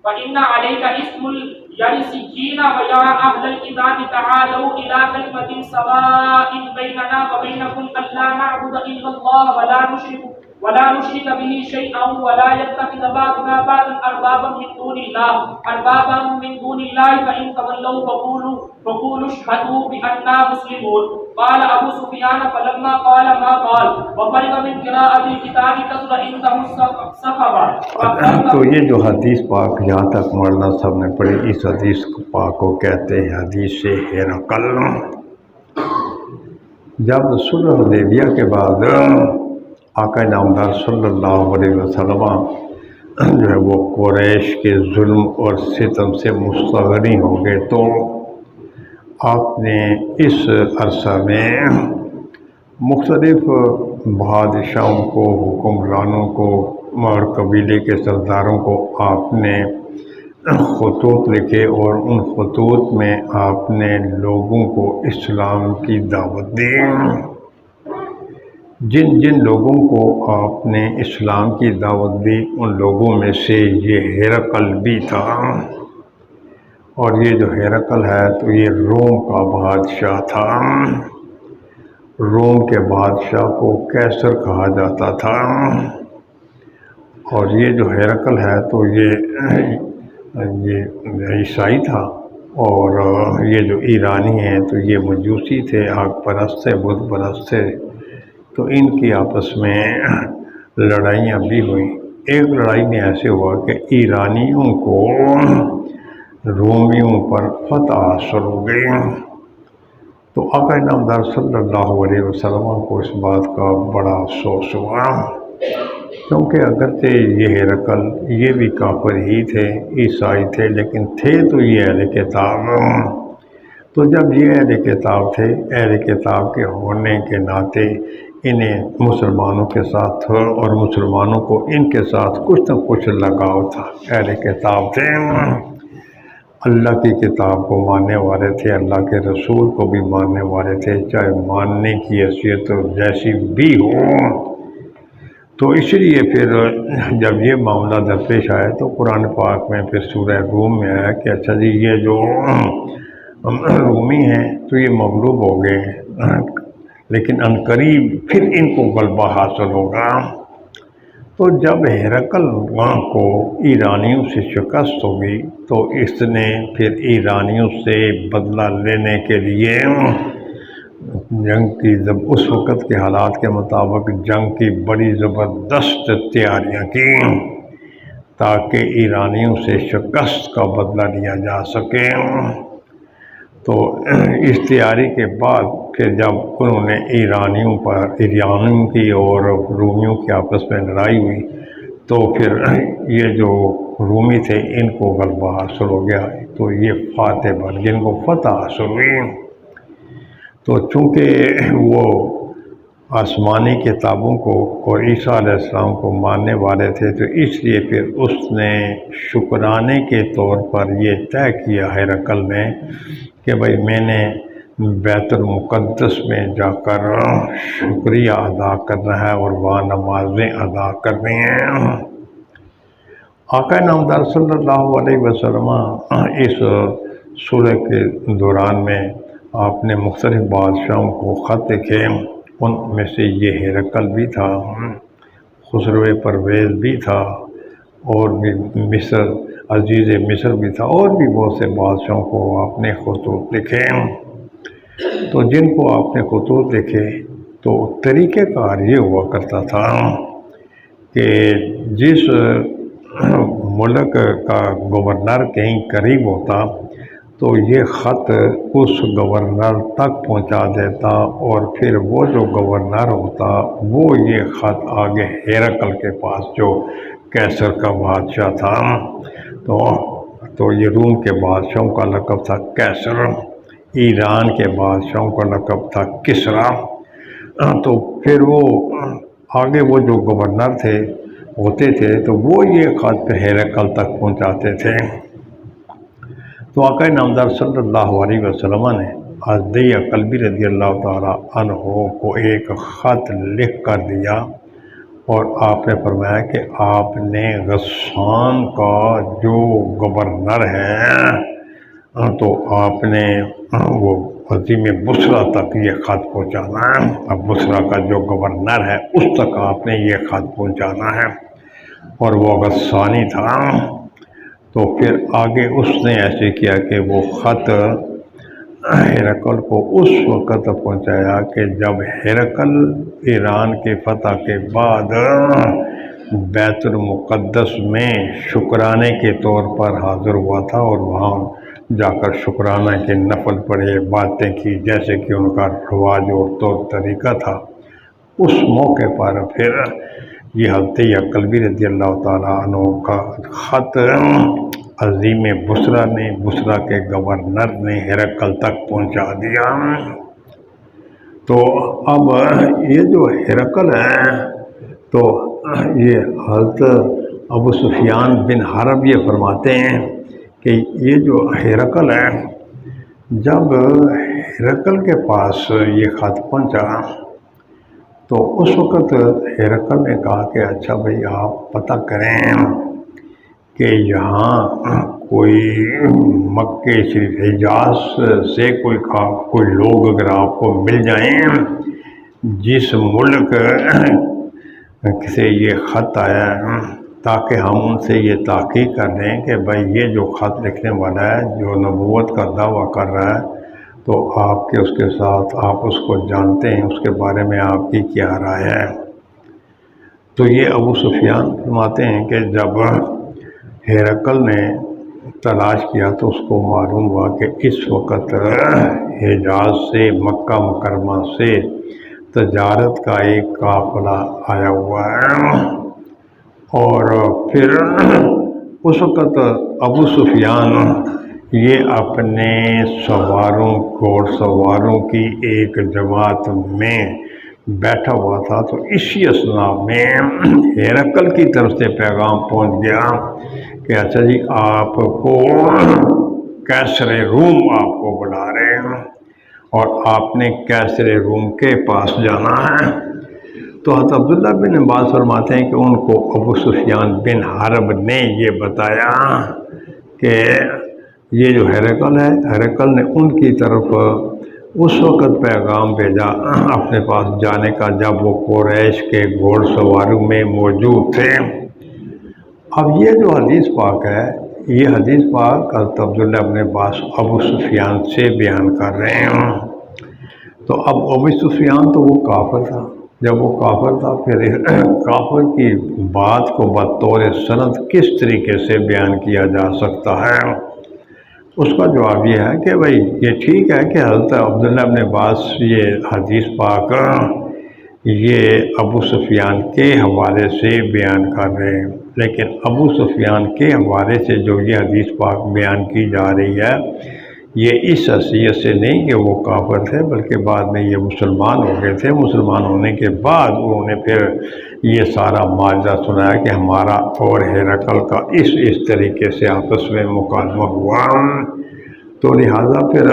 فإن عليك اسم اليرسيين ويا أهل الكتاب تعالوا إلى كلمة سواء بيننا وبينكم ألا نعبد إلا الله ولا نشرك به شيئا ولا يتخذ بعضنا بعضا أربابا من دون الله فإن تولوا فقولوا اشهدوا بأننا مسلمون قال أبو سفيان فلما قال ما قال وفرغ من قراءة الكتاب كثر عنده السخط. تو یہ جو حدیث پاک یہاں تک مولانا صاحب نے پڑھی، اس حدیث پاک کو کہتے ہیں حدیث ہرقل. جب صلح حدیبیہ کے بعد آقا نامدار صلی اللہ علیہ وسلم جو ہے وہ قریش کے ظلم اور ستم سے مستغنی ہو گئے، تو آپ نے اس عرصہ میں مختلف بادشاہوں کو، حکمرانوں کو اور قبیلے کے سرداروں کو آپ نے خطوط لکھے، اور ان خطوط میں آپ نے لوگوں کو اسلام کی دعوت دی. جن جن لوگوں کو آپ نے اسلام کی دعوت دی ان لوگوں میں سے یہ ہرقل بھی تھا. اور یہ جو ہرقل ہے تو یہ روم کا بادشاہ تھا. روم کے بادشاہ کو کیسر کہا جاتا تھا. اور یہ جو ہرقل ہے تو یہ عیسائی تھا، اور یہ جو ایرانی ہیں تو یہ مجوسی تھے، آگ پرست تھے، بت پرست تھے. تو ان کی آپس میں لڑائیاں بھی ہوئیں. ایک لڑائی میں ایسے ہوا کہ ایرانیوں کو رومیوں پر فتح حاصل ہو گئی. تو آقا نامدار صلی اللہ علیہ وسلم کو اس بات کا بڑا افسوس ہوا، کیونکہ اگرچہ یہ ہرقل یہ بھی کافر ہی تھے، عیسائی تھے، لیکن تھے تو یہ اہل کتاب. تو جب یہ اہل کتاب تھے، اہل کتاب کے ہونے کے ناطے انہیں مسلمانوں کے ساتھ اور مسلمانوں کو ان کے ساتھ کچھ نہ کچھ لگاؤ تھا. اہل کتاب تھے، اللہ کی کتاب کو ماننے والے تھے، اللہ کے رسول کو بھی ماننے والے تھے، چاہے ماننے کی حیثیت جیسی بھی ہو. تو اس لیے پھر جب یہ معاملہ درپیش آیا تو قرآن پاک میں پھر سورہ روم میں آیا کہ اچھا جی یہ جو رومی ہیں تو یہ مغلوب ہو گئے، لیکن عنقریب پھر ان کو غلبہ حاصل ہوگا. تو جب ہرقل کو ایرانیوں سے شکست ہوگی تو اس نے پھر ایرانیوں سے بدلہ لینے کے لیے جنگ کی اس وقت کے حالات کے مطابق جنگ کی بڑی زبردست تیاریاں کی تاکہ ایرانیوں سے شکست کا بدلہ لیا جا سکے. تو اس تیاری کے بعد پھر جب انہوں نے ایرانیوں کی اور رومیوں کی آپس میں لڑائی ہوئی تو پھر یہ جو رومی تھے ان کو غلبہ حاصل ہو گیا، تو یہ فاتح بن گئے، ان کو فتح حاصل ہوئی. تو چونکہ وہ آسمانی کتابوں کو اور عیسیٰ علیہ السلام کو ماننے والے تھے، تو اس لیے پھر اس نے شکرانے کے طور پر یہ طے کیا ہرقل نے کہ بھائی میں نے بیت المقدس میں جا کر شکریہ ادا کرنا ہے اور وہاں نمازیں ادا کرنی ہیں۔ آقا نامدار صلی اللہ علیہ وسلم اس صلح کے دوران میں آپ نے مختلف بادشاہوں کو خط لکھے، ان میں سے یہ ہرقل بھی تھا، خسرو پرویز بھی تھا، اور بھی مصر عزیز مصر بھی تھا، اور بھی بہت سے بادشاہوں کو آپ نے خطوط لکھے۔ تو جن کو آپ نے خطوط لکھے تو طریقہ کار یہ ہوا کرتا تھا کہ جس ملک کا گورنر کہیں قریب ہوتا تو یہ خط اس گورنر تک پہنچا دیتا، اور پھر وہ جو گورنر ہوتا وہ یہ خط آگے ہرقل کے پاس جو کیسر کا بادشاہ تھا، تو یہ روم کے بادشاہوں کا لقب تھا کیسر، ایران کے بادشاہوں کا لقب تھا کسریٰ۔ تو پھر وہ آگے وہ جو گورنر ہوتے تھے تو وہ یہ خط پھر ہرقل تک پہنچاتے تھے۔ تو آقا نامدار صلی اللہ علیہ وسلم نے حضرت قلبی رضی اللہ تعالیٰ عنہ کو ایک خط لکھ کر دیا، اور آپ نے فرمایا کہ آپ نے غسان کا جو گورنر ہے تو آپ نے وہ عظیم بصرہ تک یہ خط پہنچانا ہے۔ اب بصرہ کا جو گورنر ہے اس تک آپ نے یہ خط پہنچانا ہے، اور وہ غسانی تھا۔ تو پھر آگے اس نے ایسے کیا کہ وہ خط ہرقل کو اس وقت پہنچایا کہ جب ہرقل ایران کے فتح کے بعد بیت المقدس میں شکرانے کے طور پر حاضر ہوا تھا، اور وہاں جا کر شکرانہ کے نفل پڑھے، باتیں کی جیسے کہ ان کا رواج اور طور طریقہ تھا۔ اس موقع پر پھر یہ حضرت قلبی رضی اللہ تعالیٰ عنہ کا خط عظیم بصرہ کے گورنر نے ہرقل تک پہنچا دیا۔ تو اب یہ جو ہرقل ہے تو یہ حضرت ابو سفیان بن حرب یہ فرماتے ہیں کہ یہ جو ہرقل ہے، جب ہرقل کے پاس یہ خط پہنچا تو اس وقت ہرقل نے کہا کہ اچھا بھائی آپ پتہ کریں کہ یہاں کوئی مکے شریف حجاز سے کوئی لوگ اگر آپ کو مل جائیں جس ملک سے یہ خط آیا ہے، تاکہ ہم ان سے یہ تحقیق کر لیں کہ بھائی یہ جو خط لکھنے والا ہے جو نبوت کا دعویٰ کر رہا ہے تو آپ کے اس کے ساتھ آپ اس کو جانتے ہیں، اس کے بارے میں آپ کی کیا رائے ہے۔ تو یہ ابو سفیان فرماتے ہیں کہ جب ہرقل نے تلاش کیا تو اس کو معلوم ہوا کہ اس وقت حجاز سے مکہ مکرمہ سے تجارت کا ایک قافلہ آیا ہوا ہے، اور پھر اس وقت ابو سفیان یہ اپنے گھوڑ سواروں کی ایک جماعت میں بیٹھا ہوا تھا۔ تو اسی اثنا میں ہرقل کی طرف سے پیغام پہنچ گیا کہ اچھا جی آپ کو کیسر روم آپ کو بلا رہے ہیں اور آپ نے کیسر روم کے پاس جانا ہے۔ تو حضرت عبداللہ بن عباس فرماتے ہیں کہ ان کو ابو سفیان بن حرب نے یہ بتایا کہ یہ جو ہرقل ہے، ہرقل نے ان کی طرف اس وقت پیغام بھیجا اپنے پاس جانے کا جب وہ قریش کے گھوڑ سواروں میں موجود تھے۔ اب یہ جو حدیث پاک ہے، یہ حدیث پاک حضرت عبداللہ بن عباس ابو سفیان سے بیان کر رہے ہیں۔ تو اب ابو سفیان تو وہ کافر تھا، جب وہ کافر تھا پھر کافر کی بات کو بطور سند کس طریقے سے بیان کیا جا سکتا ہے؟ اس کا جواب یہ ہے کہ بھائی یہ ٹھیک ہے کہ حضرت عبداللہ بن عباس یہ حدیث پاک یہ ابو سفیان کے حوالے سے بیان کر رہے ہیں، لیکن ابو سفیان کے حوالے سے جو یہ حدیث پاک بیان کی جا رہی ہے یہ اس حیثیت سے نہیں کہ وہ کافر تھے، بلکہ بعد میں یہ مسلمان ہو گئے تھے۔ مسلمان ہونے کے بعد انہوں نے پھر یہ سارا معجزہ سنایا کہ ہمارا اور ہرقل کا اس طریقے سے آپس میں مکالمہ ہوا۔ تو لہٰذا پھر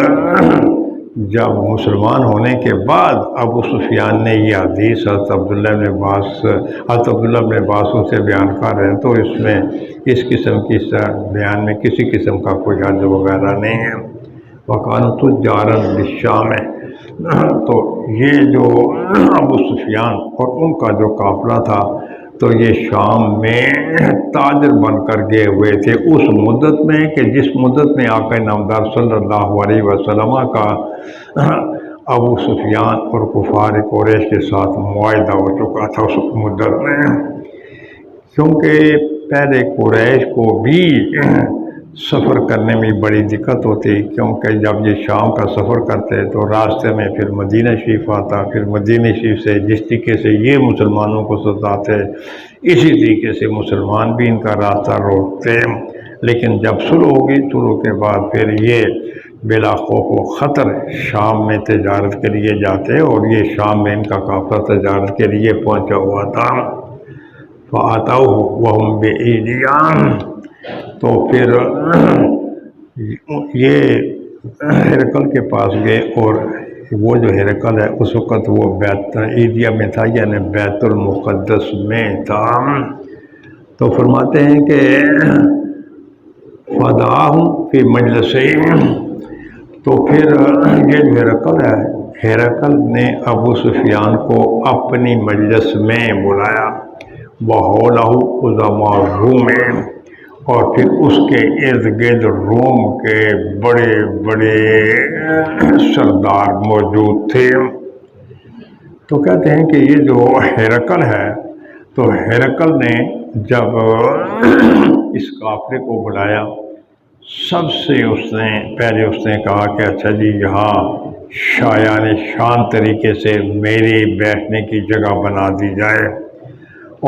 جب مسلمان ہونے کے بعد ابو سفیان نے یہ حدیث حضرت عبداللہ بن عباس سے بیان کر رہے ہیں، تو اس میں اس قسم کی بیان میں کسی قسم کا کوئی حرج وغیرہ نہیں ہے۔ وَكَانُوا تُجَّارًا بِالشَّامِ، تو یہ جو ابو سفیان اور ان کا جو قافلہ تھا تو یہ شام میں تاجر بن کر گئے ہوئے تھے اس مدت میں کہ جس مدت میں آقا نامدار صلی اللہ علیہ وسلم کا ابو سفیان اور کفار قریش کے ساتھ معاہدہ ہو چکا تھا اس مدت میں، کیونکہ پہلے قریش کو بھی سفر کرنے میں بڑی دقت ہوتی، کیونکہ جب یہ شام کا سفر کرتے تو راستے میں پھر مدینہ شریف آتا، پھر مدینہ شریف سے جس طریقے سے یہ مسلمانوں کو ستاتے اسی طریقے سے مسلمان بھی ان کا راستہ روکتے۔ لیکن جب صلح ہوگی، صلح کے بعد پھر یہ بلا خوف و خطر شام میں تجارت کے لیے جاتے، اور یہ شام میں ان کا قافلہ تجارت کے لیے پہنچا ہوا تھا۔ فَأَتَوْهُ وَهُمْ بِأَيْدِيَهِمْ، تو پھر یہ ہرقل کے پاس گئے، اور وہ جو ہرقل ہے اس وقت وہ بیت ایدیا میں تھا، یعنی بیت المقدس میں تھا۔ تو فرماتے ہیں کہ فَدَعَاهُمْ فِي مَجْلِسِهِمْ، تو پھر یہ جو ہرقل ہے، ہرقل نے ابو سفیان کو اپنی مجلس میں بلایا، وَحَوْلَهُ عُظَمَاءُ الرُّومِ، اور پھر اس کے ارد گرد روم کے بڑے بڑے سردار موجود تھے۔ تو کہتے ہیں کہ یہ جو ہرقل ہے، تو ہرقل نے جب اس قافلے کو بلایا، سب سے پہلے اس نے کہا کہ اچھا جی یہاں شایان شان طریقے سے میرے بیٹھنے کی جگہ بنا دی جائے،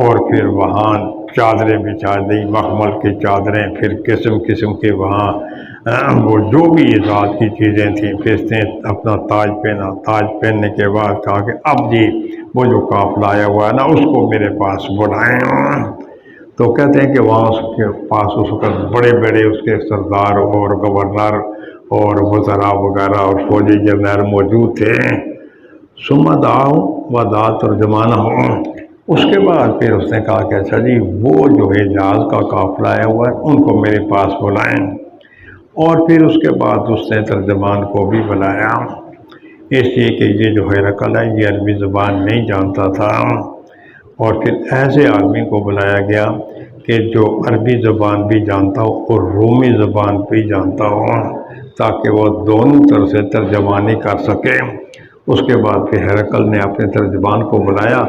اور پھر وہاں چادریں بچھا دی، مخمل کی چادریں، پھر قسم قسم کے وہاں وہ جو بھی ذات کی چیزیں تھیں، پھر اس نے اپنا تاج پہنا، تاج پہننے کے بعد کہا کہ اب جی وہ جو قافلہ آیا ہوا ہے نا اس کو میرے پاس بلائیں۔ تو کہتے ہیں کہ وہاں اس کے پاس اس وقت بڑے بڑے اس کے سردار اور گورنر اور وزراء وغیرہ اور فوجی جرنیل موجود تھے۔ ثم دعاهم ودعا ترجمانهم، اس کے بعد پھر اس نے کہا کہ اچھا جی وہ جو حجاز کا قافلہ آیا ہوا ہے ان کو میرے پاس بلائیں، اور پھر اس کے بعد اس نے ترجمان کو بھی بلایا، اس لیے کہ یہ جو ہرقل ہے یہ عربی زبان نہیں جانتا تھا، اور پھر ایسے آدمی کو بلایا گیا کہ جو عربی زبان بھی جانتا ہو اور رومی زبان بھی جانتا ہو، تاکہ وہ دونوں طرح سے ترجمانی کر سکے۔ اس کے بعد پھر ہرقل نے اپنے ترجمان کو بلایا،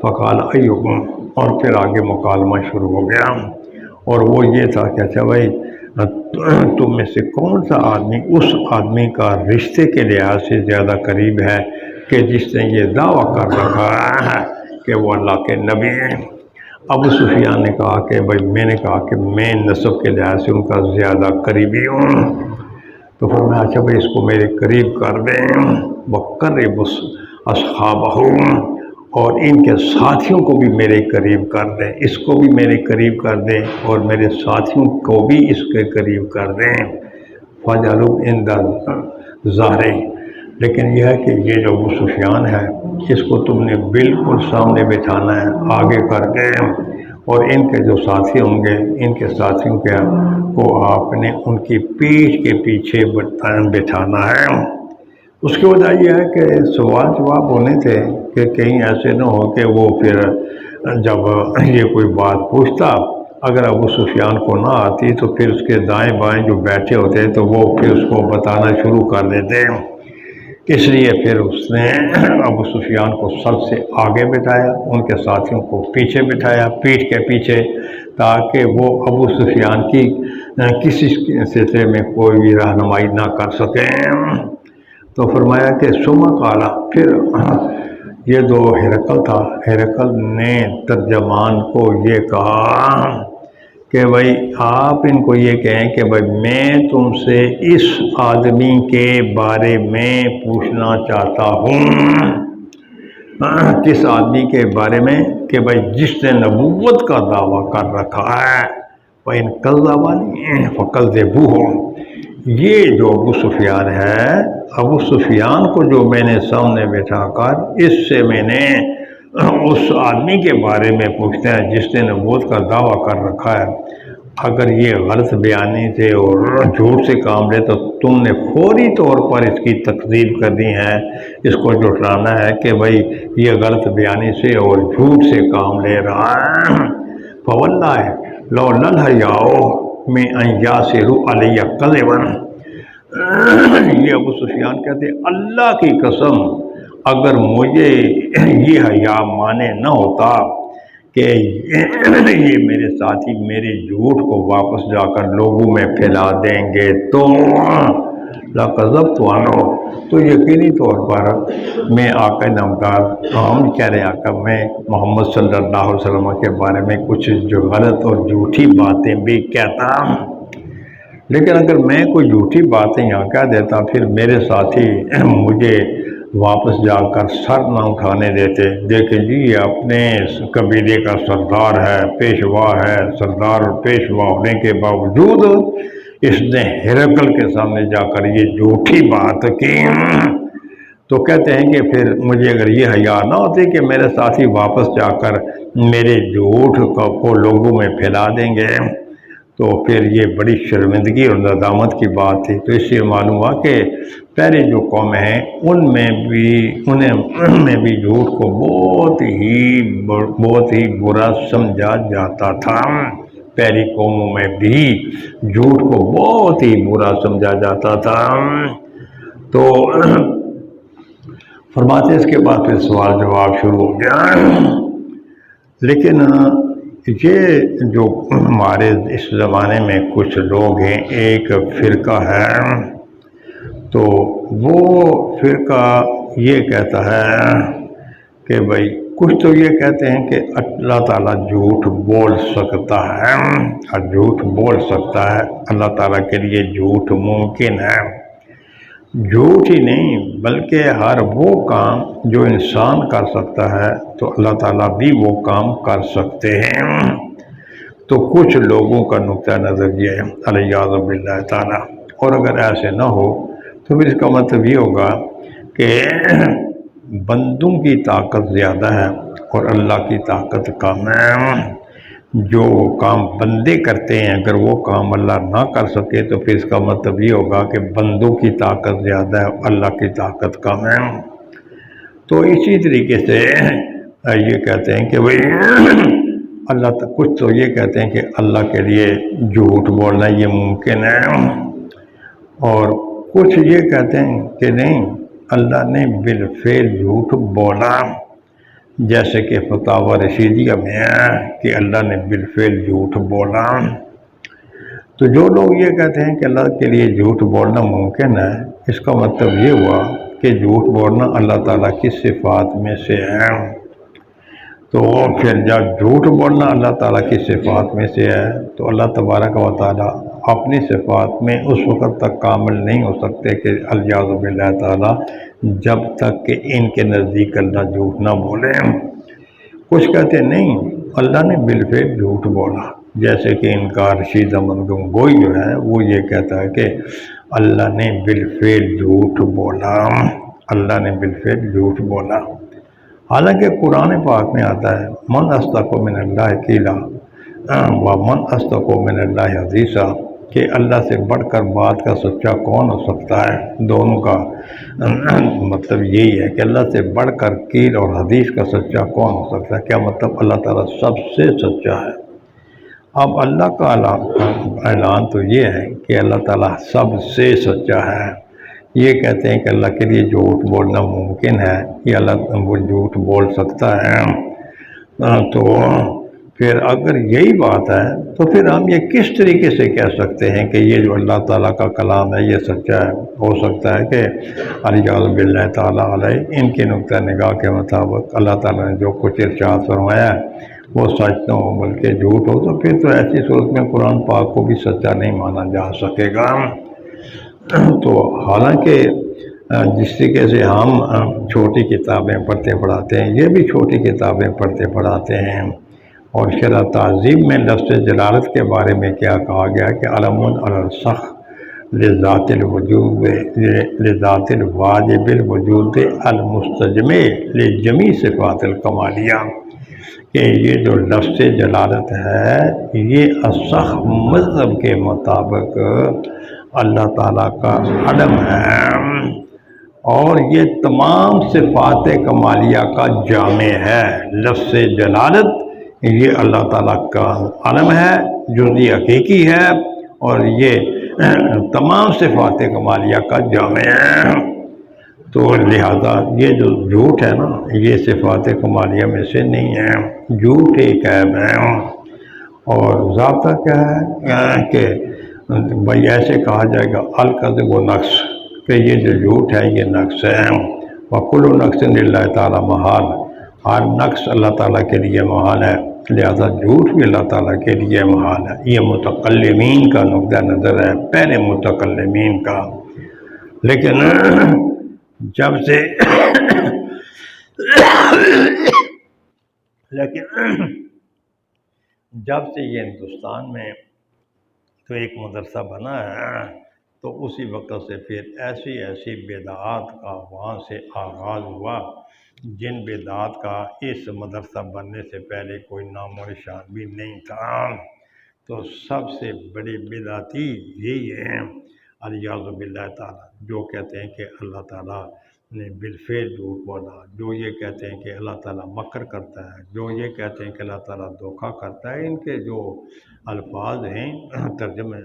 فقال ایکم، اور پھر آگے مکالمہ شروع ہو گیا، اور وہ یہ تھا کہ اچھا بھائی تم میں سے کون سا آدمی اس آدمی کا رشتے کے لحاظ سے زیادہ قریب ہے کہ جس نے یہ دعویٰ کر رکھا ہے کہ وہ اللہ کے نبی ہیں؟ ابو سفیان نے کہا کہ بھائی میں نے کہا کہ میں نسب کے لحاظ سے ان کا زیادہ قریبی ہوں۔ تو پھر میں اچھا بھائی اس کو میرے قریب کر دیں، وَقَرِّبُ أَصْحَابَهُ، اور ان کے ساتھیوں کو بھی میرے قریب کر دیں، اس کو بھی میرے قریب کر دیں اور میرے ساتھیوں کو بھی اس کے قریب کر دیں۔ فَجَعَلُوا عِنْدَ ظَهْرِهِ، لیکن یہ ہے کہ یہ جو ابو سفیان ہے اس کو تم نے بالکل سامنے بٹھانا ہے آگے کر کے، اور ان کے جو ساتھی ہوں گے ان کے ساتھیوں کو آپ نے ان کی پیٹھ کے پیچھے بٹھانا ہے۔ اس کی وجہ یہ ہے کہ سوال جواب ہونے تھے کہ کہیں ایسے نہ ہو کہ وہ پھر جب یہ کوئی بات پوچھتا اگر ابو سفیان کو نہ آتی تو پھر اس کے دائیں بائیں جو بیٹھے ہوتے تو وہ پھر اس کو بتانا شروع کر دیتے۔ اس لیے پھر اس نے ابو سفیان کو سب سے آگے بٹھایا، ان کے ساتھیوں کو پیچھے بٹھایا پیٹھ کے پیچھے، تاکہ وہ ابو سفیان کی کسی سلسلے میں کوئی بھی رہنمائی نہ کر سکیں۔ تو فرمایا کہ ثم قال، پھر یہ جو ہرقل تھا، ہرقل نے ترجمان کو یہ کہا کہ بھائی آپ ان کو یہ کہیں کہ بھائی میں تم سے اس آدمی کے بارے میں پوچھنا چاہتا ہوں۔ کس آدمی کے بارے میں؟ کہ بھائی جس نے نبوت کا دعویٰ کر رکھا ہے، فَإِنْ كَذَّبَنِي فَكَذِّبُوهُ۔ یہ جو ابو سفیان ہے، ابو سفیان کو جو میں نے سامنے بٹھا کر اس سے میں نے اس آدمی کے بارے میں پوچھتے ہیں جس نے نبوت کا دعویٰ کر رکھا ہے، اگر یہ غلط بیانی سے اور جھوٹ سے کام لے تو تم نے فوری طور پر اس کی تکذیب کرنی ہے، اس کو جھٹلانا ہے کہ بھائی یہ غلط بیانی سے اور جھوٹ سے کام لے رہا ہے۔ فَوَاللَّهِ لَوْلَا الْحَيَاءُ مِنْ أَنْ يَأْسِرُوا عَلَيَّ كَذِبًا۔ یہ ابو سفیان کہتے ہیں اللہ کی قسم اگر مجھے یہ حیا مانے نہ ہوتا کہ یہ میرے ساتھی میرے جھوٹ کو واپس جا کر لوگوں میں پھیلا دیں گے تو لَكَذَبْتُ عَنْهُ، تو یقینی طور پر میں آقا نامدار ہم کہہ رہے آقا میں محمد صلی اللہ علیہ وسلم کے بارے میں کچھ جو غلط اور جھوٹی باتیں بھی کہتا ہوں، لیکن اگر میں کوئی جھوٹی باتیں یہاں کہہ دیتا پھر میرے ساتھی مجھے واپس جا کر سر نہ اٹھانے دیتے، دیکھیں جی یہ اپنے قبیلے کا سردار ہے، پیشوا ہے، سردار اور پیشوا ہونے کے باوجود اس نے ہرقل کے سامنے جا کر یہ جھوٹی بات کی، تو کہتے ہیں کہ پھر مجھے اگر یہ حیا نہ ہوتی کہ میرے ساتھی واپس جا کر میرے جھوٹ کو لوگوں میں پھیلا دیں گے تو پھر یہ بڑی شرمندگی اور ندامت کی بات تھی۔ تو اس سے معلوم ہوا کہ پہلے جو قوم ہیں ان میں بھی جھوٹ کو بہت ہی برا سمجھا جاتا تھا، پہلی قوموں میں بھی جھوٹ کو بہت ہی برا سمجھا جاتا تھا۔ تو فرماتے اس کے بعد پھر سوال جواب شروع ہو گیا، لیکن یہ جو ہمارے اس زمانے میں کچھ لوگ ہیں، ایک فرقہ ہے، تو وہ فرقہ یہ کہتا ہے کہ بھائی کچھ تو یہ کہتے ہیں کہ اللہ تعالیٰ جھوٹ بول سکتا ہے، اور جھوٹ بول سکتا ہے، اللہ تعالیٰ کے لیے جھوٹ ممکن ہے۔ جھوٹ ہی نہیں بلکہ ہر وہ کام جو انسان کر سکتا ہے تو اللہ تعالیٰ بھی وہ کام کر سکتے ہیں۔ تو کچھ لوگوں کا نقطہ نظر یہ ہے الیاذ باللہ تعالیٰ، اور اگر ایسے نہ ہو تو پھر اس کا مطلب یہ ہوگا کہ بندوں کی طاقت زیادہ ہے اور اللہ کی طاقت کم ہے۔ جو کام بندے کرتے ہیں اگر وہ کام اللہ نہ کر سکے تو پھر اس کا مطلب یہ ہوگا کہ بندوں کی طاقت زیادہ ہے اور اللہ کی طاقت کم ہے۔ تو اسی طریقے سے یہ کہتے ہیں کہ بھئی اللہ کچھ تو یہ کہتے ہیں کہ اللہ کے لیے جھوٹ بولنا یہ ممکن ہے، اور کچھ یہ کہتے ہیں کہ نہیں اللہ نے بالفعل جھوٹ بولا، جیسے کہ فتاوی رشیدیہ میں ہے کہ اللہ نے بالفعل جھوٹ بولا۔ تو جو لوگ یہ کہتے ہیں کہ اللہ کے لیے جھوٹ بولنا ممکن ہے، اس کا مطلب یہ ہوا کہ جھوٹ بولنا اللہ تعالیٰ کی صفات میں سے ہے۔ تو پھر جب جھوٹ بولنا اللہ تعالیٰ کی صفات میں سے ہے تو اللہ تبارک و تعالیٰ اپنی صفات میں اس وقت تک کامل نہیں ہو سکتے کہ الیاذ باللہ تعالیٰ جب تک کہ ان کے نزدیک اللہ جھوٹ نہ بولے۔ کچھ کہتے نہیں اللہ نے بالفعل جھوٹ بولا، جیسے کہ ان کا رشید احمد گنگوئی جو ہے وہ یہ کہتا ہے کہ اللہ نے بالفعل جھوٹ بولا، اللہ نے بالفعل جھوٹ بولا۔ حالانکہ قرآن پاک میں آتا ہے من اصدق من اللہ قیلا ومن اصدق من اللہ حدیثا، کہ اللہ سے بڑھ کر بات کا سچا کون ہو سکتا ہے۔ دونوں کا مطلب یہی ہے کہ اللہ سے بڑھ کر قیل اور حدیث کا سچا کون ہو سکتا ہے۔ کیا مطلب اللہ تعالیٰ سب سے سچا ہے۔ اب اللہ کا اعلان تو یہ ہے کہ اللہ تعالیٰ سب سے سچا ہے۔ یہ کہتے ہیں کہ اللہ کے لیے جھوٹ بولنا ممکن ہے کہ اللہ وہ جھوٹ بول سکتا ہے۔ تو پھر اگر یہی بات ہے تو پھر ہم یہ کس طریقے سے کہہ سکتے ہیں کہ یہ جو اللہ تعالیٰ کا کلام ہے یہ سچا ہے۔ ہو سکتا ہے کہ الیاذ باللہ تعالیٰ علیہ ان کے نقطہ نگاہ کے مطابق اللہ تعالیٰ نے جو کچھ ارشاد فرمایا ہے وہ سچ نہ ہو بلکہ جھوٹ ہو، تو پھر تو ایسی صورت میں قرآن پاک کو بھی سچا نہیں مانا جا سکے گا۔ تو حالانکہ جس طریقے سے ہم چھوٹی کتابیں پڑھتے پڑھاتے ہیں، یہ بھی چھوٹی کتابیں پڑھتے پڑھاتے ہیں، اور شرح تعظیم میں لفظ جلالت کے بارے میں کیا کہا گیا کہ علم علی السخ لذات الوجود لذات الواجب الوجود المستجمع لجمیع صفات الکمالیہ، کہ یہ جو لفظ جلالت ہے یہ السخ مذہب کے مطابق اللہ تعالیٰ کا علم ہے، اور یہ تمام صفات کمالیہ کا جامع ہے۔ لفظ جلالت یہ اللہ تعالیٰ کا علم ہے، جزئی حقیقی ہے، اور یہ تمام صفات کمالیہ کا جامع ہے۔ تو لہذا یہ جو جھوٹ ہے نا، یہ صفات کمالیہ میں سے نہیں ہے، جھوٹ ایک عیب ہے۔ اور ضابطہ کیا ہے کہ بھائی ایسے کہا جائے گا الکذب و نقص، کہ یہ جو جھوٹ ہے یہ نقص ہے، وکل نقص للہ تعالیٰ محال، ہر نقص اللہ تعالیٰ کے لیے محال ہے، لہذا جھوٹ بھی اللہ تعالیٰ کے لیے محال ہے۔ یہ متکلمین کا نقطہ نظر ہے، پہلے متکلمین کا۔ لیکن جب سے یہ ہندوستان میں تو ایک مدرسہ بنا ہے، تو اسی وقت سے پھر ایسی بدعات کا وہاں سے آغاز ہوا، جن بدعات کا اس مدرسہ بننے سے پہلے کوئی نام و نشان بھی نہیں تھا۔ تو سب سے بڑی بدعتی یہی ہے الیاذ باللہ تعالیٰ، جو کہتے ہیں کہ اللہ تعالیٰ نے بالفعل جھوٹ بولا، جو یہ کہتے ہیں کہ اللہ تعالیٰ مکر کرتا ہے، جو یہ کہتے ہیں کہ اللہ تعالیٰ دھوکہ کرتا ہے۔ ان کے جو الفاظ ہیں ترجمے،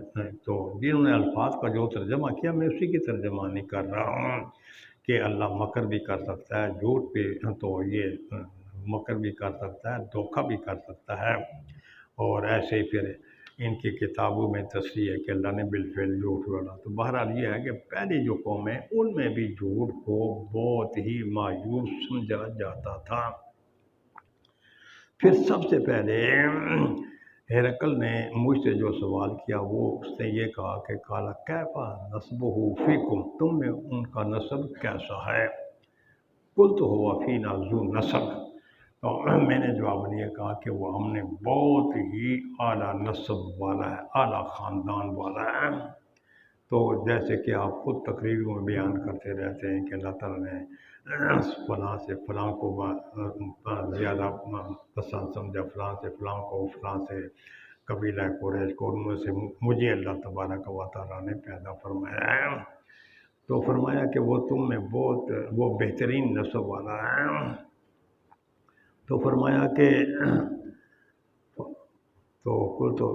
تو جنہوں نے الفاظ کا جو ترجمہ کیا میں اسی کی ترجمانی کر رہا ہوں کہ اللہ مکر بھی کر سکتا ہے، جھوٹ بھی، تو یہ مکر بھی کر سکتا ہے، دھوکہ بھی کر سکتا ہے، اور ایسے ہی پھر ان کی کتابوں میں تصریح ہے کہ اللہ نے بالفعل جھوٹ بولا۔ تو بہرحال یہ ہے کہ پہلی جو قوم ہے ان میں بھی جھوٹ کو بہت ہی مایوس سمجھا جاتا تھا۔ پھر سب سے پہلے ہرقل نے مجھ سے جو سوال کیا، وہ اس نے یہ کہا کہ قال کیف نسبہ فیکم، تم میں ان کا نسب کیسا ہے؟ قلت هو فینا ذو نسب، تو میں نے جواب یہ کہا کہ وہ ہم نے بہت ہی اعلیٰ نسب والا ہے، اعلیٰ خاندان والا ہے۔ تو جیسے کہ آپ خود تقریروں میں بیان کرتے رہتے ہیں کہ اللہ تعالیٰ نے فلاں سے فلاں کو زیادہ پسند سمجھا، فلاں سے فلاں کو، فلاں سے قبیلہ قریش کو، ان میں سے مجھے اللہ تبارک و تعالیٰ نے پیدا فرمایا ہے۔ تو فرمایا کہ وہ تم میں بہت وہ بہترین نسب والا ہے۔ تو فرمایا کہ تو کل تو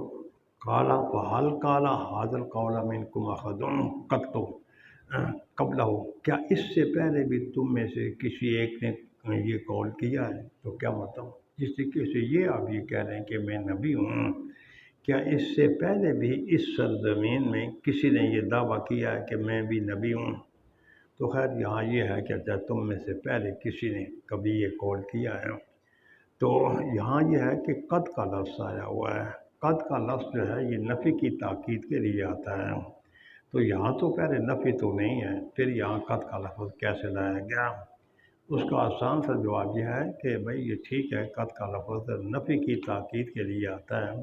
کالا فحال کالا حاضر قولا منکم احد قط قبلہ، کیا اس سے پہلے بھی تم میں سے کسی ایک نے یہ قول کیا ہے؟ تو کیا مطلب، جس طریقے سے یہ آپ یہ کہہ رہے ہیں کہ میں نبی ہوں، کیا اس سے پہلے بھی اس سرزمین میں کسی نے یہ دعویٰ کیا ہے کہ میں بھی نبی ہوں؟ تو خیر یہاں یہ ہے کہ اچھا تم میں سے پہلے کسی نے کبھی یہ قول کیا ہے، تو یہاں یہ ہے کہ قد کا لفظ آیا ہوا ہے۔ قد کا لفظ جو ہے یہ نفی کی تاکید کے لیے آتا ہے، تو یہاں تو پہلے نفی تو نہیں ہے، پھر یہاں قد کا لفظ کیسے لایا گیا؟ اس کا آسان سا جواب یہ ہے کہ بھئی یہ ٹھیک ہے، قد کا لفظ نفی کی تاکید کے لیے آتا ہے،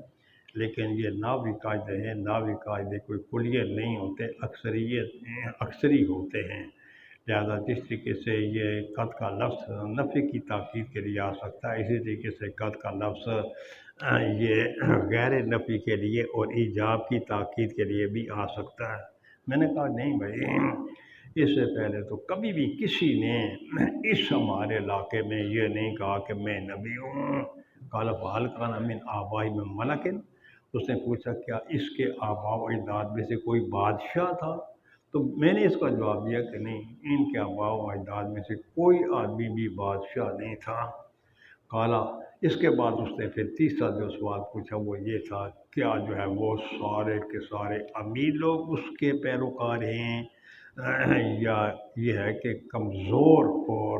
لیکن یہ ناوی قاعدے ہیں، ناوی قاعدے کوئی کلیہ نہیں ہوتے، اکثری ہوتے ہیں، لہذا جس طریقے سے یہ قد کا لفظ نفی کی تاکید کے لیے آ سکتا ہے، اسی طریقے سے قد کا لفظ یہ غیر نفی کے لیے اور ایجاب کی تاکید کے لیے بھی آ سکتا ہے۔ میں نے کہا نہیں بھائی، اس سے پہلے تو کبھی بھی کسی نے اس ہمارے علاقے میں یہ نہیں کہا کہ میں نبی ہوں۔ قال فہل کان من آباء من ملک، اس نے پوچھا کیا اس کے آباء و اجداد میں سے کوئی بادشاہ تھا؟ تو میں نے اس کا جواب دیا کہ نہیں، ان کے آباء و اجداد میں سے کوئی آدمی بھی بادشاہ نہیں تھا۔ کالا، اس کے بعد اس نے پھر تیسرا جو سوال پوچھا وہ یہ تھا، کیا جو ہے وہ سارے کے سارے امیر لوگ اس کے پیروکار ہیں، یا یہ ہے کہ کمزور اور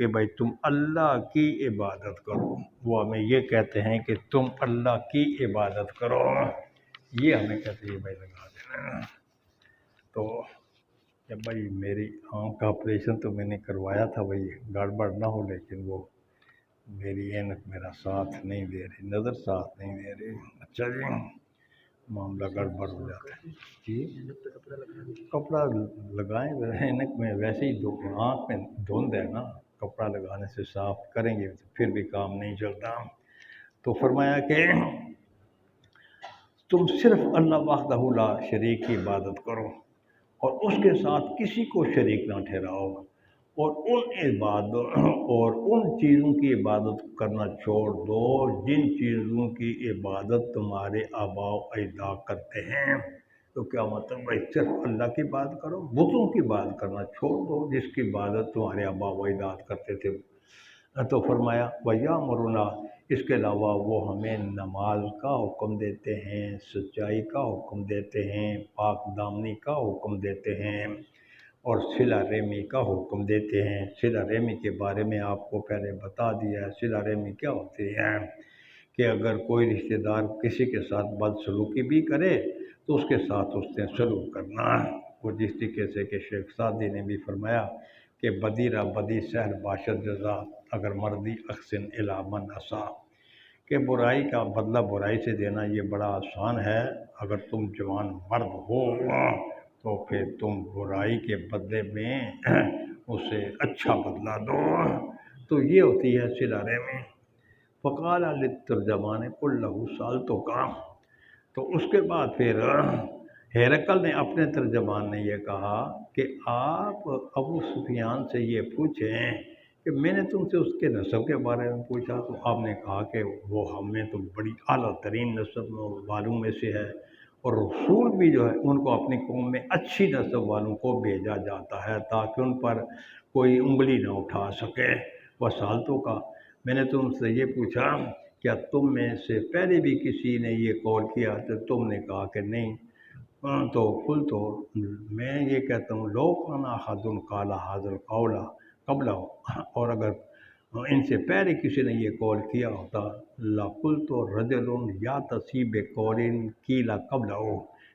کہ بھائی تم اللہ کی عبادت کرو، وہ ہمیں یہ کہتے ہیں کہ تم اللہ کی عبادت کرو، یہ ہمیں کہتے ہیں بھائی لگا دینا۔ تو کہ بھائی میری آنکھ کا آپریشن تو میں نے کروایا تھا بھائی گڑبڑ نہ ہو، لیکن وہ میری اینک میرا ساتھ نہیں دے رہی، نظر ساتھ نہیں دے رہی۔ اچھا جی، معاملہ گڑبڑ ہو جاتا ہے جی۔ کپڑا لگائیں اینک میں، ویسے ہی آنکھ میں دھند ہے نا، کپڑا لگانے سے صاف کریں گے تو پھر بھی کام نہیں چلتا۔ تو فرمایا کہ تم صرف اللہ وحدہ لا شریک کی عبادت کرو اور اس کے ساتھ کسی کو شریک نہ ٹھہراؤ، اور ان چیزوں کی عبادت کرنا چھوڑ دو جن چیزوں کی عبادت تمہارے آباء و اجداد کرتے ہیں۔ تو کیا مطلب بھائی صرف اللہ کی بات کرو، بتوں کی بات کرنا چھوڑ دو جس کی عبادت تمہارے آباء و اجداد کرتے تھے۔ تو فرمایا وَيَأْمُرُنَا، اس کے علاوہ وہ ہمیں نماز کا حکم دیتے ہیں، سچائی کا حکم دیتے ہیں، پاک دامنی کا حکم دیتے ہیں، اور صلہ رحمی کا حکم دیتے ہیں۔ صلہ رحمی کے بارے میں آپ کو پہلے بتا دیا ہے۔ صلہ رحمی کیا ہوتی ہے کہ اگر کوئی رشتہ دار کسی کے ساتھ بدسلوکی بھی کرے تو اس کے ساتھ اس نے سلوک کرنا ہے۔ وہ جس طریقے سے کہ شیخ سعدی نے بھی فرمایا کہ بدی را بدی سہل باشد جزا اگر مردی احسن الی من اساء، کہ برائی کا بدلہ برائی سے دینا یہ بڑا آسان ہے، اگر تم جوان مرد ہو تو پھر تم برائی کے بدلے میں اسے اچھا بدلہ دو۔ تو یہ ہوتی ہے صلہ رحمی۔ فقال للترجمان قل له سألتک، تو اس کے بعد پھر ہرقل نے اپنے ترجمان نے یہ کہا کہ آپ ابو سفیان سے یہ پوچھیں کہ میں نے تم سے اس کے نسب کے بارے میں پوچھا، تو آپ نے کہا کہ وہ ہمیں تو بڑی اعلیٰ ترین نسب والوں میں سے ہے، اور رسول بھی جو ہے ان کو اپنی قوم میں اچھی نسب والوں کو بھیجا جاتا ہے تاکہ ان پر کوئی انگلی نہ اٹھا سکے۔ وسالتوں کا، میں نے تم سے یہ پوچھا کیا تم میں سے پہلے بھی کسی نے یہ قول کیا؟ تو تم نے کہا کہ نہیں۔ تو قل، تو میں یہ کہتا ہوں لو کان احد قال ھذا القول قبلہ، اور اگر ان سے پہلے کسی نے یہ قول کیا ہوتا لقلت رجل یاتصی بقول قیل قبلہ،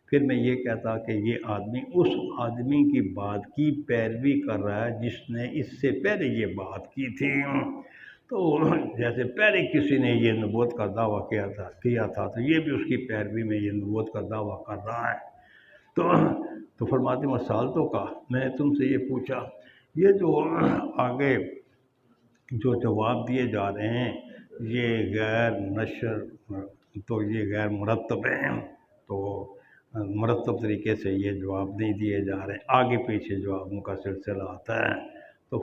پھر میں یہ کہتا کہ یہ آدمی اس آدمی کی بات کی پیروی کر رہا ہے جس نے اس سے پہلے یہ بات کی تھی۔ تو جیسے پہلے کسی نے یہ نبوت کا دعویٰ کیا تھا تو یہ بھی اس کی پیروی میں یہ نبوت کا دعویٰ کر رہا ہے۔ تو فرماتے مسالتوں کا، میں نے تم سے یہ پوچھا، یہ جو آگے جو جواب دیے جا رہے ہیں یہ غیر نشر، تو یہ غیر مرتب ہیں، تو مرتب طریقے سے یہ جواب نہیں دیے جا رہے، آگے پیچھے جوابوں کا سلسلہ آتا ہے۔ تو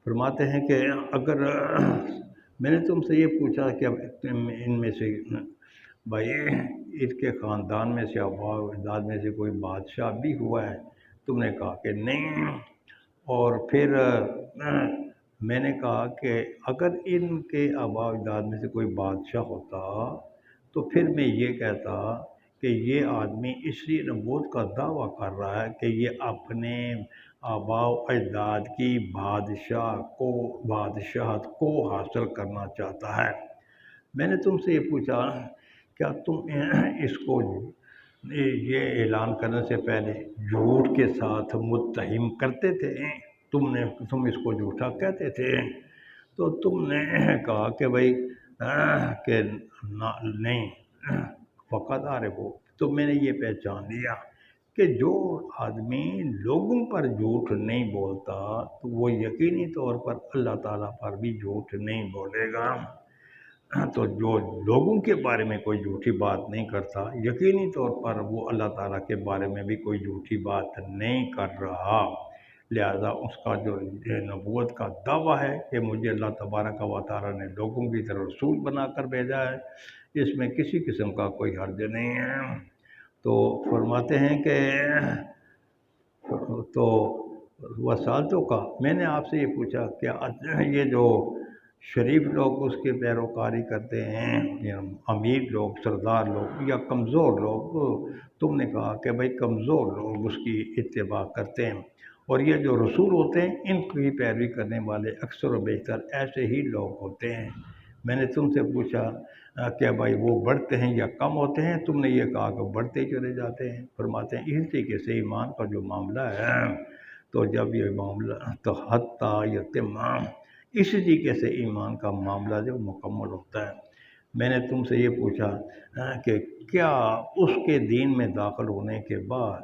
فرماتے ہیں کہ اگر میں نے تم سے یہ پوچھا کہ ان میں سے بھائی اس کے خاندان میں سے آباء و اجداد میں سے کوئی بادشاہ بھی ہوا ہے؟ تم نے کہا کہ نہیں۔ اور پھر میں نے کہا کہ اگر ان کے آباء و اجداد میں سے کوئی بادشاہ ہوتا تو پھر میں یہ کہتا کہ یہ آدمی اس لیے نبوت کا دعویٰ کر رہا ہے کہ یہ اپنے آباء و اجداد کی بادشاہت کو حاصل کرنا چاہتا ہے۔ میں نے تم سے یہ پوچھا کیا تم اس کو یہ اعلان کرنے سے پہلے جھوٹ کے ساتھ متہم کرتے تھے؟ تم اس کو جھوٹا کہتے تھے؟ تو تم نے کہا کہ بھائی کہ نہیں، فقط عارف ہو، تو میں نے یہ پہچان لیا کہ جو آدمی لوگوں پر جھوٹ نہیں بولتا تو وہ یقینی طور پر اللہ تعالیٰ پر بھی جھوٹ نہیں بولے گا۔ تو جو لوگوں کے بارے میں کوئی جھوٹی بات نہیں کرتا یقینی طور پر وہ اللہ تعالیٰ کے بارے میں بھی کوئی جھوٹی بات نہیں کر رہا، لہذا اس کا جو نبوت کا دعویٰ ہے کہ مجھے اللہ تبارک و تعالیٰ نے لوگوں کی طرف رسول بنا کر بھیجا ہے، اس میں کسی قسم کا کوئی حرج نہیں ہے۔ تو فرماتے ہیں کہ تو وسالتوں کا، میں نے آپ سے یہ پوچھا کیا یہ جو شریف لوگ اس کی پیروکاری کرتے ہیں، یا امیر لوگ، سردار لوگ، یا کمزور لوگ؟ تم نے کہا کہ بھائی کمزور لوگ اس کی اتباع کرتے ہیں، اور یہ جو رسول ہوتے ہیں ان کی پیروی کرنے والے اکثر و بیشتر ایسے ہی لوگ ہوتے ہیں۔ میں نے تم سے پوچھا کہ بھائی وہ بڑھتے ہیں یا کم ہوتے ہیں؟ تم نے یہ کہا کہ بڑھتے ہی چلے جاتے ہیں۔ فرماتے ہیں اسی طریقے سے ایمان کا جو معاملہ ہے، تو جب یہ معاملہ تو حتیٰ یتم، اسی طریقے سے ایمان کا معاملہ جو مکمل ہوتا ہے۔ میں نے تم سے یہ پوچھا کہ کیا اس کے دین میں داخل ہونے کے بعد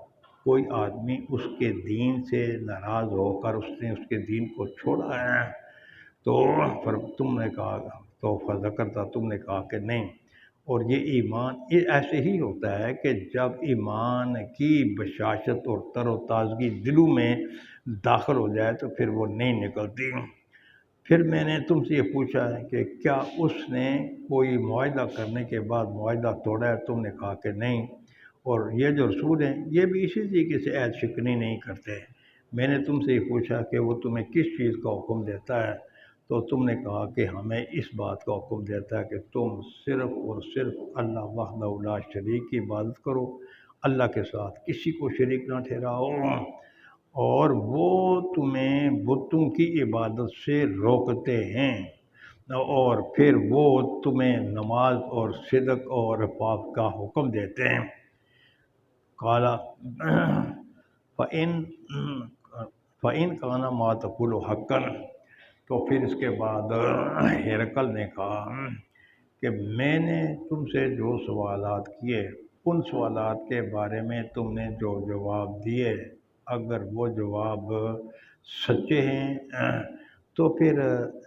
کوئی آدمی اس کے دین سے ناراض ہو کر اس نے اس کے دین کو چھوڑا ہے؟ تو تم نے کہا، تو فذکرتا، تم نے کہا کہ نہیں۔ اور یہ ایمان یہ ایسے ہی ہوتا ہے کہ جب ایمان کی بشاشت اور تر و تازگی دلوں میں داخل ہو جائے تو پھر وہ نہیں نکلتی۔ پھر میں نے تم سے یہ پوچھا ہے کہ کیا اس نے کوئی معاہدہ کرنے کے بعد معاہدہ توڑا ہے؟ تم نے کہا کہ نہیں۔ اور یہ جو رسول ہیں یہ بھی اسی طریقے سے عہد شکنی نہیں کرتے۔ میں نے تم سے یہ پوچھا کہ وہ تمہیں کس چیز کا حکم دیتا ہے؟ تو تم نے کہا کہ ہمیں اس بات کا حکم دیتا ہے کہ تم صرف اور صرف اللہ وحدہ لا شریک کی عبادت کرو، اللہ کے ساتھ کسی کو شریک نہ ٹھہراؤ، اور وہ تمہیں بتوں کی عبادت سے روکتے ہیں، اور پھر وہ تمہیں نماز اور صدق اور پاک کا حکم دیتے ہیں۔ قالا فَإِن كَانَ مَا تَقُولُ حَقًّا، تو پھر اس کے بعد ہرقل نے کہا کہ میں نے تم سے جو سوالات کیے ان سوالات کے بارے میں تم نے جو جواب دیے، اگر وہ جواب سچے ہیں تو پھر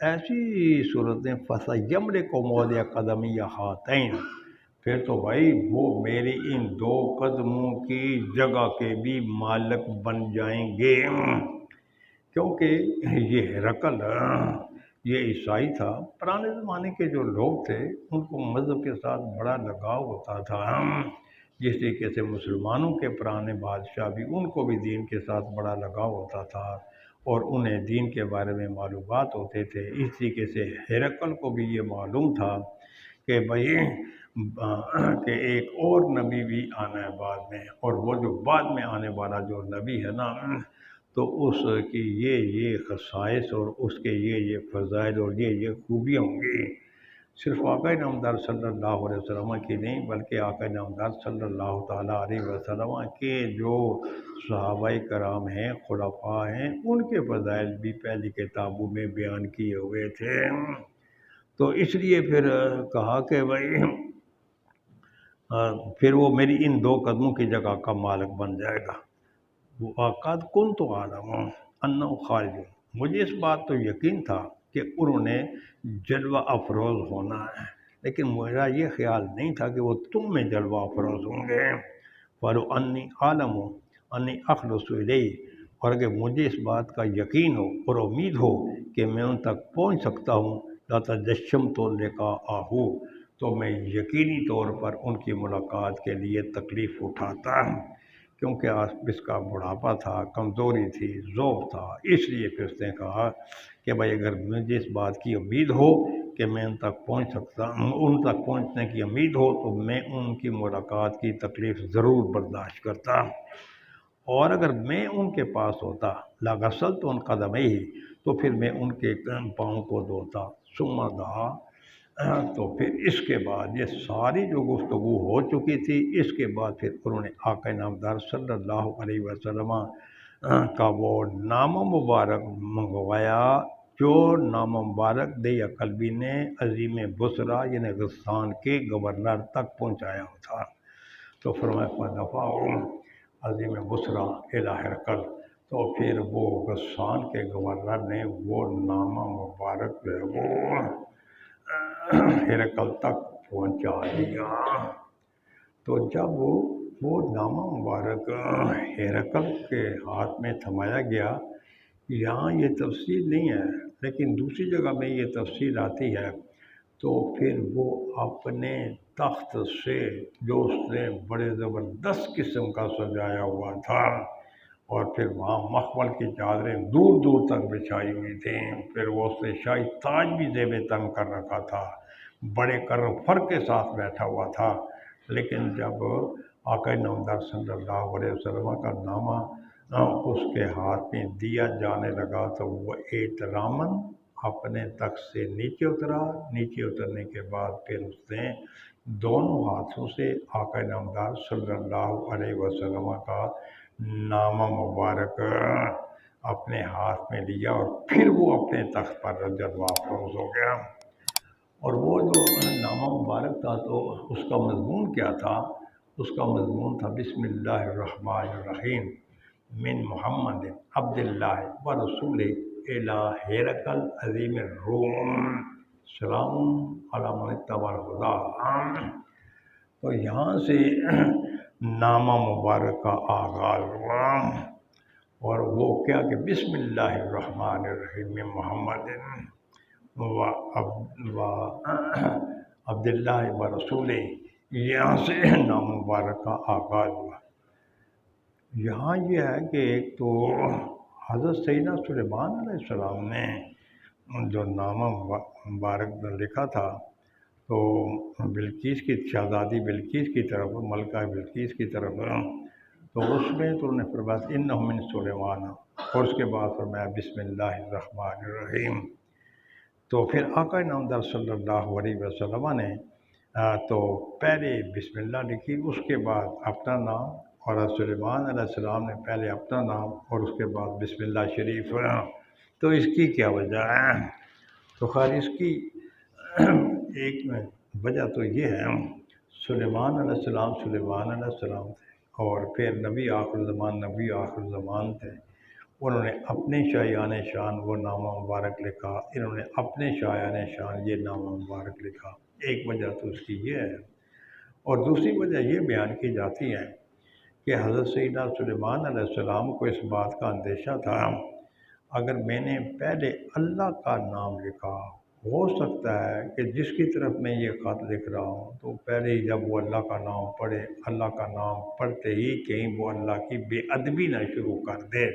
ایسی صورت میں فَسَيَمْلِكُ مَوْضِعَ قَدَمِيَّ هَاتَيْنِ، پھر تو بھائی وہ میری ان دو قدموں کی جگہ کے بھی مالک بن جائیں گے، کیونکہ یہ ہرقل یہ عیسائی تھا۔ پرانے زمانے کے جو لوگ تھے ان کو مذہب کے ساتھ بڑا لگاؤ ہوتا تھا، جس طریقے سے مسلمانوں کے پرانے بادشاہ بھی ان کو بھی دین کے ساتھ بڑا لگاؤ ہوتا تھا اور انہیں دین کے بارے میں معلومات ہوتے تھے۔ اس طریقے سے ہرقل کو بھی یہ معلوم تھا کہ بھائی کہ ایک اور نبی بھی آنا ہے بعد میں، اور وہ جو بعد میں آنے والا جو نبی ہے نا، تو اس کی یہ خصائص اور اس کے یہ فضائل اور یہ خوبیاں ہوں گی، صرف آقا نامدار صلی اللہ علیہ وسلم کی نہیں بلکہ آقا نامدار صلی اللہ تعالیٰ علیہ وسلم کے جو صحابہ کرام ہیں، خلفاء ہیں، ان کے فضائل بھی پہلی کتابوں میں بیان کیے ہوئے تھے۔ تو اس لیے پھر کہا کہ بھائی پھر وہ میری ان دو قدموں کی جگہ کا مالک بن جائے گا۔ وَقَدْ كُنْتُ أَعْلَمُ أَنَّهُ خَارِجٌ، مجھے اس بات تو یقین تھا کہ انہوں نے جلوہ افروز ہونا ہے، لیکن میرا یہ خیال نہیں تھا کہ وہ تم میں جلوہ افروز ہوں گے۔ وَلَوْ أَنِّي أَعْلَمُ أَنِّي أَخْلُصُ إِلَيْهِ، اور اگر مجھے اس بات کا یقین ہو اور امید ہو کہ میں ان تک پہنچ سکتا ہوں، لَتَجَشَّمْتُ لِقَاءَهُ، تو میں یقینی طور پر ان کی ملاقات کے لیے تکلیف اٹھاتا، کیونکہ اس کا بڑھاپا تھا، کمزوری تھی، ذوق تھا۔ اس لیے پھر اس نے کہا کہ بھائی اگر مجھے اس بات کی امید ہو کہ میں ان تک پہنچ سکتا ہوں، ان تک پہنچنے کی امید ہو، تو میں ان کی ملاقات کی تکلیف ضرور برداشت کرتا، اور اگر میں ان کے پاس ہوتا لَغَسَلْتُ عَنْ قَدَمَيْهِ، تو پھر میں ان کے پاؤں کو دھوتا۔ ثُمَّ دعا، تو پھر اس کے بعد یہ ساری جو گفتگو ہو چکی تھی، اس کے بعد پھر انہوں نے آقا نامدار صلی اللہ علیہ وسلم کا وہ نامہ مبارک منگوایا، جو نامہ مبارک دیا قلبی نے عظیم بصرہ یعنی غسان کے گورنر تک پہنچایا تھا۔ تو فرمایا فَدَفَعَهُ عظیم بصرہ الی ہرقل، تو پھر وہ غسان کے گورنر نے وہ نامہ مبارک جو ہے وہ ہرقل تک پہنچا دیا۔ تو جب وہ نامہ مبارک ہرقل کے ہاتھ میں تھمایا گیا، یہاں یہ تفصیل نہیں ہے لیکن دوسری جگہ میں یہ تفصیل آتی ہے، تو پھر وہ اپنے تخت سے جو اس نے بڑے زبردست قسم کا سجایا ہوا تھا، اور پھر وہاں مخمل کی چادریں دور دور تک بچھائی ہوئی تھیں، پھر وہ اس نے شاہی تاج بھی زیب تن کر رکھا تھا، بڑے کرم فر کے ساتھ بیٹھا ہوا تھا۔ لیکن جب آقا نامدار صلی اللہ علیہ وسلم کا نامہ اس کے ہاتھ میں دیا جانے لگا تو وہ احتراماً اپنے تخت سے نیچے اترا۔ نیچے اترنے کے بعد پھر اس نے دونوں ہاتھوں سے آقا نامدار صلی اللہ علیہ وسلم کا نامہ مبارک اپنے ہاتھ میں لیا اور پھر وہ اپنے تخت پر جلوہ افروز ہو گیا۔ اور وہ جو نامہ مبارک تھا تو اس کا مضمون کیا تھا؟ اس کا مضمون تھا بسم اللہ الرحمن الرحیم من محمد عبد اللہ و رسول الی ہرقل عظیم الروم سلام علی من اتبع الہدی۔ تو یہاں سے نامہ مبارک کا آغاز ہوا، اور وہ کیا کہ بسم اللہ الرحمن الرحیم من محمد و عبداللہ و رسول، یہاں سے نام مبارک کا آغاز ہوا۔ یہاں یہ ہے کہ ایک تو حضرت سیدنا سلیمان علیہ السلام نے جو نامہ مبارک لکھا تھا تو بلقیس کی شہزادی بلقیس کی طرف، ملکہ بلقیس کی طرف، تو اس میں تو انہوں نے فرمایا انہ من سلیمان، اور اس کے بعد فرمایا بسم اللہ الرحمن الرحیم۔ تو پھر آقا نامدار صلی اللہ علیہ وسلم نے تو پہلے بسم اللہ لکھی، اس کے بعد اپنا نام، اور سلیمان علیہ السلام نے پہلے اپنا نام اور اس کے بعد بسم اللہ شریف۔ تو اس کی کیا وجہ ہے؟ تو خیر اس کی ایک وجہ تو یہ ہے، سلیمان علیہ السلام تھے، اور پھر نبی آخر زمان تھے، انہوں نے اپنے شایان شان وہ نامہ مبارک لکھا، انہوں نے اپنے شایان شان یہ نامہ مبارک لکھا۔ ایک وجہ تو اس کی یہ ہے، اور دوسری وجہ یہ بیان کی جاتی ہے کہ حضرت سیدنا سلیمان علیہ السلام کو اس بات کا اندیشہ تھا، اگر میں نے پہلے اللہ کا نام لکھا، ہو سکتا ہے کہ جس کی طرف میں یہ خط لکھ رہا ہوں تو پہلے ہی جب وہ اللہ کا نام پڑھے، اللہ کا نام پڑھتے ہی کہیں وہ اللہ کی بے ادبی نہ شروع کر دے۔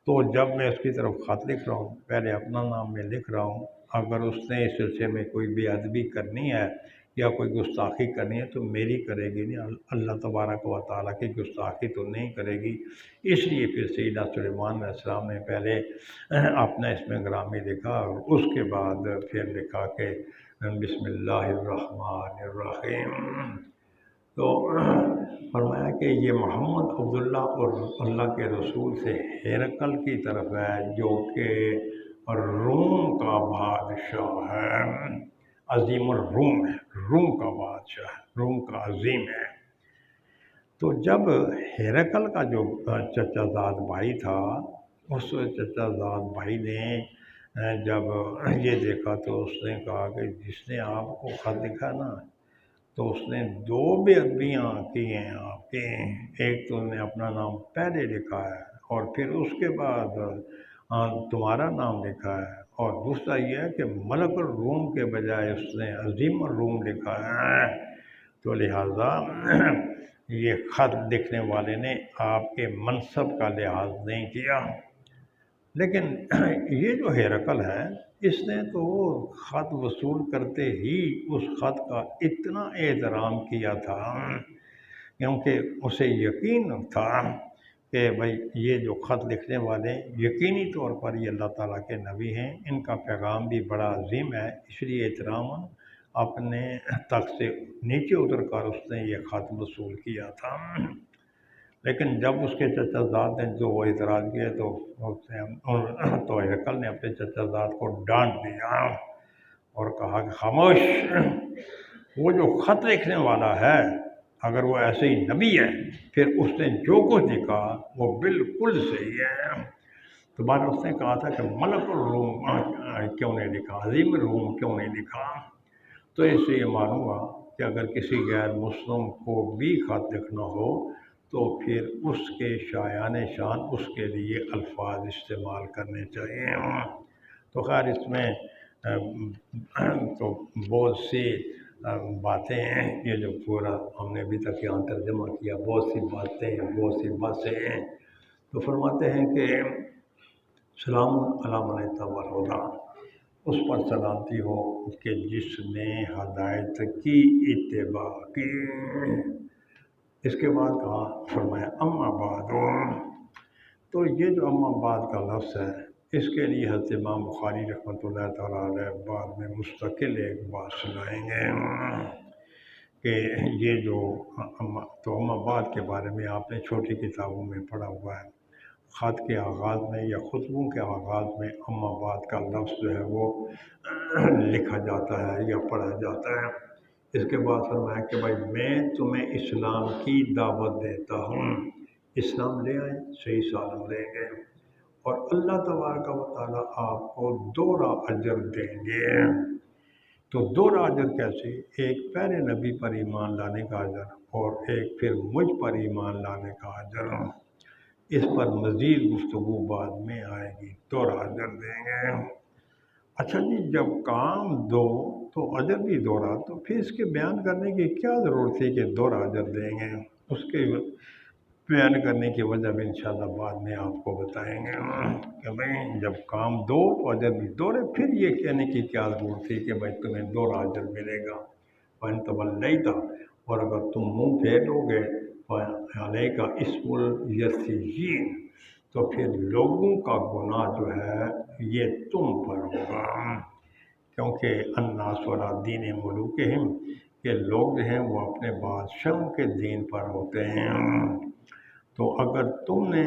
تو جب میں اس کی طرف خط لکھ رہا ہوں، پہلے اپنا نام میں لکھ رہا ہوں، اگر اس نے اس سلسلے میں کوئی بے ادبی کرنی ہے یا کوئی گستاخی کرنی ہے تو میری کرے گی نہیں، اللہ تبارک و تعالیٰ کی گستاخی تو نہیں کرے گی۔ اس لیے پھر سیدنا سلیمان علیہ السلام نے پہلے اپنا اسم گرامی لکھا، اور اس کے بعد پھر لکھا کہ بسم اللہ الرحمن الرحیم۔ تو فرمایا کہ یہ محمد عبداللہ اور اللہ کے رسول سے ہرقل کی طرف ہے، جو کہ روم کا بادشاہ ہے، عظیم الروم ہے، روم کا بادشاہ ہے، روم کا عظیم ہے۔ تو جب ہرقل کا جو چچا زاد بھائی تھا، اس چچا زاد بھائی نے جب یہ دیکھا تو اس نے کہا کہ جس نے آپ کو خط لکھا نا، تو اس نے دو بے ادبیاں کی ہیں آپ کی، ایک تو نے اپنا نام پہلے لکھا ہے اور پھر اس کے بعد تمہارا نام لکھا ہے، اور دوسرا یہ ہے کہ ملک الروم کے بجائے اس نے عظیم الروم لکھا ہے۔ تو لہٰذا یہ خط لکھنے والے نے آپ کے منصب کا لحاظ نہیں کیا۔ لیکن یہ جو ہرقل ہے، اس نے تو خط وصول کرتے ہی اس خط کا اتنا احترام کیا تھا، کیونکہ اسے یقین تھا کہ بھائی یہ جو خط لکھنے والے یقینی طور پر یہ اللہ تعالیٰ کے نبی ہیں، ان کا پیغام بھی بڑا عظیم ہے، اس لیے احترام اپنے تخت سے نیچے اتر کر اس نے یہ خط وصول کیا تھا۔ لیکن جب اس کے چچا زاد نے جو وہ اعتراض کیا تو ہرقل نے اپنے چچا زاد کو ڈانٹ دیا اور کہا کہ خاموش، وہ جو خط لکھنے والا ہے اگر وہ ایسے ہی نبی ہے، پھر اس نے جو کچھ لکھا وہ بالکل صحیح ہے۔ تو بعد اس نے کہا تھا کہ ملک الروم کیوں نہیں لکھا، عظیم الروم کیوں نہیں لکھا؟ تو اس سے یہ معلوم ہوا کہ اگر کسی غیر مسلم کو بھی خط لکھنا ہو تو پھر اس کے شایان شان اس کے لیے الفاظ استعمال کرنے چاہیے۔ تو خیر اس میں تو بہت سی باتیں ہیں، یہ جو پورا ہم نے ابھی تک یہاں ترجمہ کیا، بہت سی باتیں ہیں، بہت سی باتیں ہیں۔ تو فرماتے ہیں کہ سلام علی من اتبع الہدی، اس پر سلامتی ہو کہ جس نے ہدایت کی اتباع کی۔ اس کے بعد کہا فرمایا اما بعد، تو یہ جو اما بعد کا لفظ ہے اس کے لیے حضرت امام بخاری رحمۃ اللہ تعالیٰ علیہ بعد میں مستقل ایک بات سنائیں گے کہ یہ جو اما بعد کے بارے میں آپ نے چھوٹی کتابوں میں پڑھا ہوا ہے، خط کے آغاز میں یا خطبوں کے آغاز میں اما بعد کا لفظ جو ہے وہ لکھا جاتا ہے یا پڑھا جاتا ہے۔ اس کے بعد فرمایا کہ بھائی میں تمہیں اسلام کی دعوت دیتا ہوں، اسلام لے آئیں، صحیح سالم لیں گے، اور اللہ تبارک و تعالیٰ آپ کو دوہرا اجر دیں گے۔ تو دوہرا اجر کیسے؟ ایک پہلے نبی پر ایمان لانے کا اجر اور ایک پھر مجھ پر ایمان لانے کا اجر۔ اس پر مزید گفتگو بعد میں آئے گی، دوہرا اجر دیں گے۔ اچھا جی، جب کام دو تو اجر بھی دوہرا، تو پھر اس کے بیان کرنے کی کیا ضرورت تھی کہ دوہرا اجر دیں گے؟ اس کے بیان کرنے کی وجہ بھی انشاءاللہ بعد میں آپ کو بتائیں گے کہ بھائی جب کام دو تو اجر بھی دوہرے، پھر یہ کہنے کی کیا ضرورت تھی کہ بھائی تمہیں دوہرا اجر ملے گا۔ وَإِن تَوَلَّيْتَ، اور اگر تم منہ پھیرو گے عَلَيْكَ اسم الیسیین، تو پھر لوگوں کا گناہ جو ہے یہ تم پر ہوگا، کیونکہ الناس علی دین ملوکہم، کہ لوگ جو ہیں وہ اپنے بادشاہوں کے دین پر ہوتے ہیں۔ تو اگر تم نے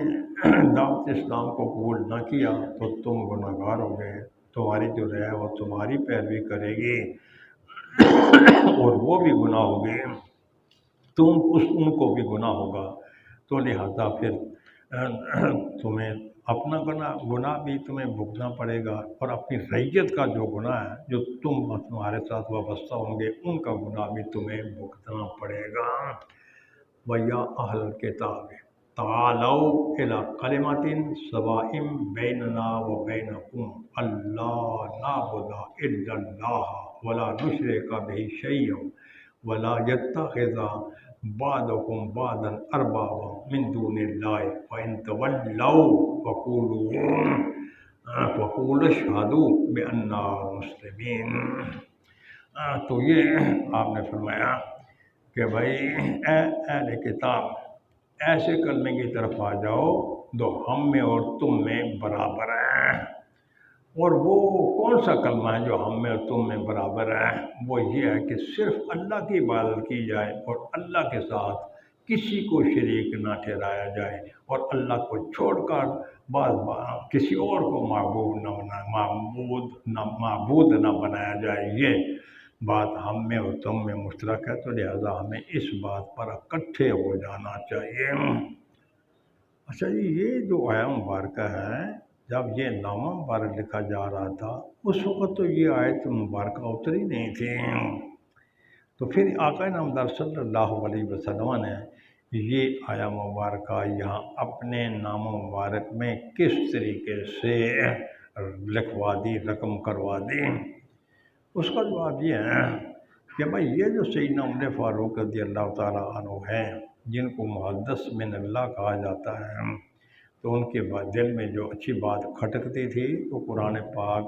دعوت اسلام کو قبول نہ کیا تو تم گناہ گار ہو گئے، تمہاری جو رہے وہ تمہاری پیروی کرے گی اور وہ بھی گناہ ہوگی، ان کو بھی گناہ ہوگا، تو لہذا پھر تمہیں اپنا گناہ بھی تمہیں بھگتنا پڑے گا، اور اپنی رعیت کا جو گناہ ہے جو تمہارے ساتھ وابستہ ہوں گے ان کا گناہ بھی تمہیں بھگتنا پڑے گا۔ وَيَا أَهْلَ الْكِتَابِ تَعَالَوْا إِلَىٰ كَلِمَةٍ سَوَاءٍ بَيْنَنَا وَبَيْنَكُمْ أَلَّا نَعْبُدَ إِلَّا اللَّهَ وَلَا نُشْرِكَ بِهِ شَيْئًا وَلَا يَتَّخِذَ بَعْضُكُم بَعْضًا أَرْبَابًا مِّن دُونِ اللَّهِ فَإِن تَوَلَّوْا فَقُولُوا اشْهَدُوا بِأَنَّا مُسْلِمُونَ۔ تو یہ آپ نے فرمایا کہ بھائی اے اہل کتاب، ایسے کلمے کی طرف آ جاؤ جو ہم میں اور تم میں برابر ہے۔ اور وہ کون سا کلمہ ہے جو ہم میں اور تم میں برابر ہے؟ وہ یہ ہے کہ صرف اللہ کی عبادت کی جائے اور اللہ کے ساتھ کسی کو شریک نہ ٹھہرایا جائے، اور اللہ کو چھوڑ کر کسی اور کو معبود نہ بنایا جائے۔ یہ بات ہم میں اور تم میں مشترک ہے، تو لہذا ہمیں اس بات پر اکٹھے ہو جانا چاہیے۔ اچھا جی، یہ جو آیہ مبارکہ ہے، جب یہ نامہ مبارک لکھا جا رہا تھا اس وقت تو یہ آیت مبارکہ اتری نہیں تھی، تو پھر آقا نامدار صلی اللہ علیہ وسلم نے یہ آیہ مبارکہ یہاں اپنے نام مبارک میں کس طریقے سے لکھوا دی، رقم کروا دی؟ اس کا جواب یہ ہے کہ بھائی یہ جو سیدنا عمر فاروق رضی اللہ تعالیٰ عنہ ہیں، جن کو محدث من اللہ کہا جاتا ہے، تو ان کے دل میں جو اچھی بات کھٹکتی تھی تو قرآن پاک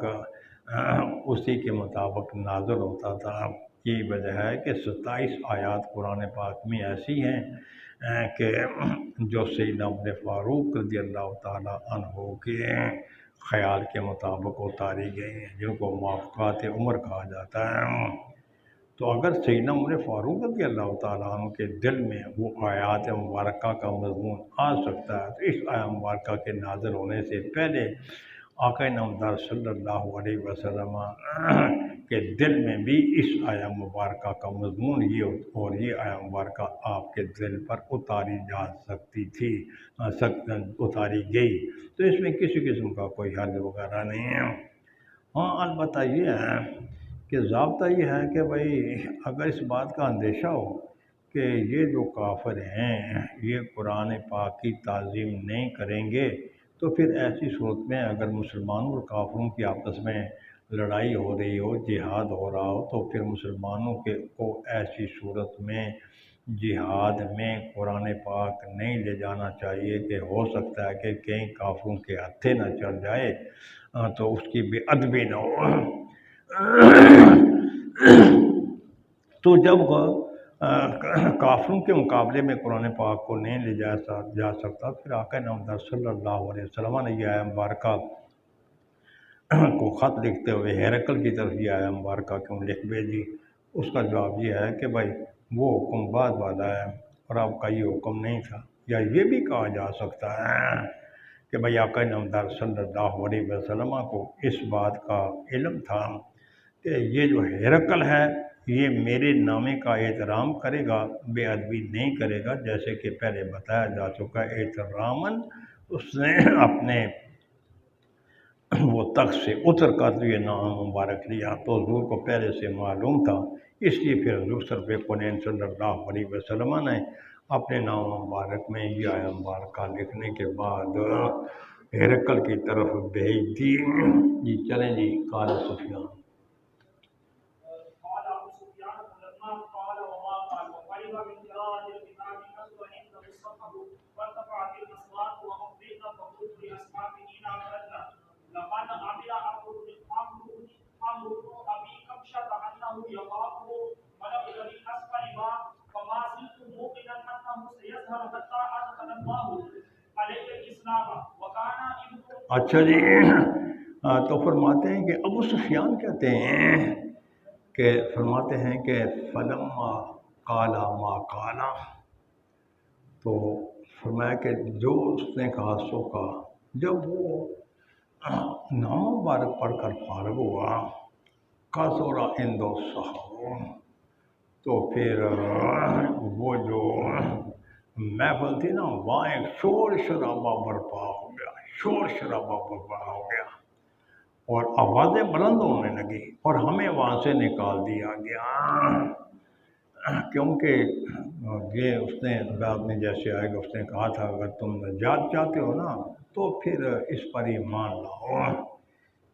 اسی کے مطابق نازل ہوتا تھا۔ یہی وجہ ہے کہ 27 آیات قرآن پاک میں ایسی ہیں کہ جو سیدنا عمر فاروق رضی اللہ تعالیٰ عنہ کے خیال کے مطابق اتاری گئی ہیں، جن کو موافقات عمر کہا جاتا ہے۔ تو اگر سیدنا عمر فاروق رضی اللہ تعالیٰ عنہ کے دل میں وہ آیات مبارکہ کا مضمون آ سکتا ہے، تو اس آیہ مبارکہ کے نازل ہونے سے پہلے آقا نامدار صلی اللہ علیہ وسلم کے دل میں بھی اس آیہ مبارکہ کا مضمون یہ اور یہ آیہ مبارکہ آپ کے دل پر اتاری جا سکتی تھی، اتاری گئی، تو اس میں کسی قسم کا کوئی حرج وغیرہ نہیں ہے۔ ہاں البتہ یہ ہے کہ ضابطہ یہ ہے کہ بھائی اگر اس بات کا اندیشہ ہو کہ یہ جو کافر ہیں یہ قرآن پاک کی تعظیم نہیں کریں گے، تو پھر ایسی صورت میں اگر مسلمانوں اور کافروں کی آپس میں لڑائی ہو رہی ہو، جہاد ہو رہا ہو، تو پھر مسلمانوں کو ایسی صورت میں جہاد میں قرآن پاک نہیں لے جانا چاہیے کہ ہو سکتا ہے کہ کہیں کافروں کے ہتھے نہ چڑھ جائے تو اس کی بے ادبی نہ ہو۔ تو جب کافروں کے مقابلے میں قرآن پاک کو نہیں لے جا سکتا، پھر آقا نامدار صلی اللہ علیہ وسلم نے یہ آیہ مبارکہ کو خط لکھتے ہوئے ہیرکل کی طرف یہ آیہ مبارکہ کیوں لکھ بھیجی؟ اس کا جواب یہ ہے کہ بھائی وہ حکم بعد والا ہے اور آپ کا یہ حکم نہیں تھا۔ یا یہ بھی کہا جا سکتا ہے کہ بھائی آقا نامدار صلی اللہ علیہ وسلم کو اس بات کا علم تھا کہ یہ جو ہیرکل ہے یہ میرے نامے کا احترام کرے گا، بے ادبی نہیں کرے گا، جیسے کہ پہلے بتایا جا چکا ہے۔ احتراماً اس نے اپنے وہ تخت سے اتر کر یہ نام مبارک لیا، تو حضور کو پہلے سے معلوم تھا، اس لیے پھر حضور صرف کونین صلی اللہ علیہ وسلم نے اپنے نام مبارک میں یہ آیہ مبارکہ لکھنے کے بعد ہرقل کی طرف بھیج دی۔ جی چلیں جی، قال سفیان۔ قال ابو سفيان لما قال وما قال وفرغ من قراءة الكتاب نزل عند مصحفه وارتفعت الاصوات وأخبرنا فقلت لأصحابه نعم لقد عمل عمرو بن أبي كبشة أنه يخافه ولم يرد أسفل ما فما زلت موقنا أنه سيظهر حتى أدخل الله عليه الإسلام وكان ابن اچھا جی، تو فرماتے ہیں کہ ابو سفیان کہتے ہیں کہ فرماتے ہیں کہ فلما قالا ما قالا، تو فرمایا کہ جو اس نے کہا سو کہا۔ جب وہ نام مبارک پڑھ کر فارغ ہوا، قصورا ہندو صحابہ، تو پھر وہ جو محفل تھی نا وہاں ایک شور شرابہ برپا ہو گیا، شور شرابہ برپا ہو گیا اور آوازیں بلند ہونے لگی اور ہمیں وہاں سے نکال دیا گیا، کیونکہ یہ اس نے بعد میں جیسے آئے گا اس نے کہا تھا اگر تم نجات چاہتے ہو نا تو پھر اس پر ایمان لاؤ،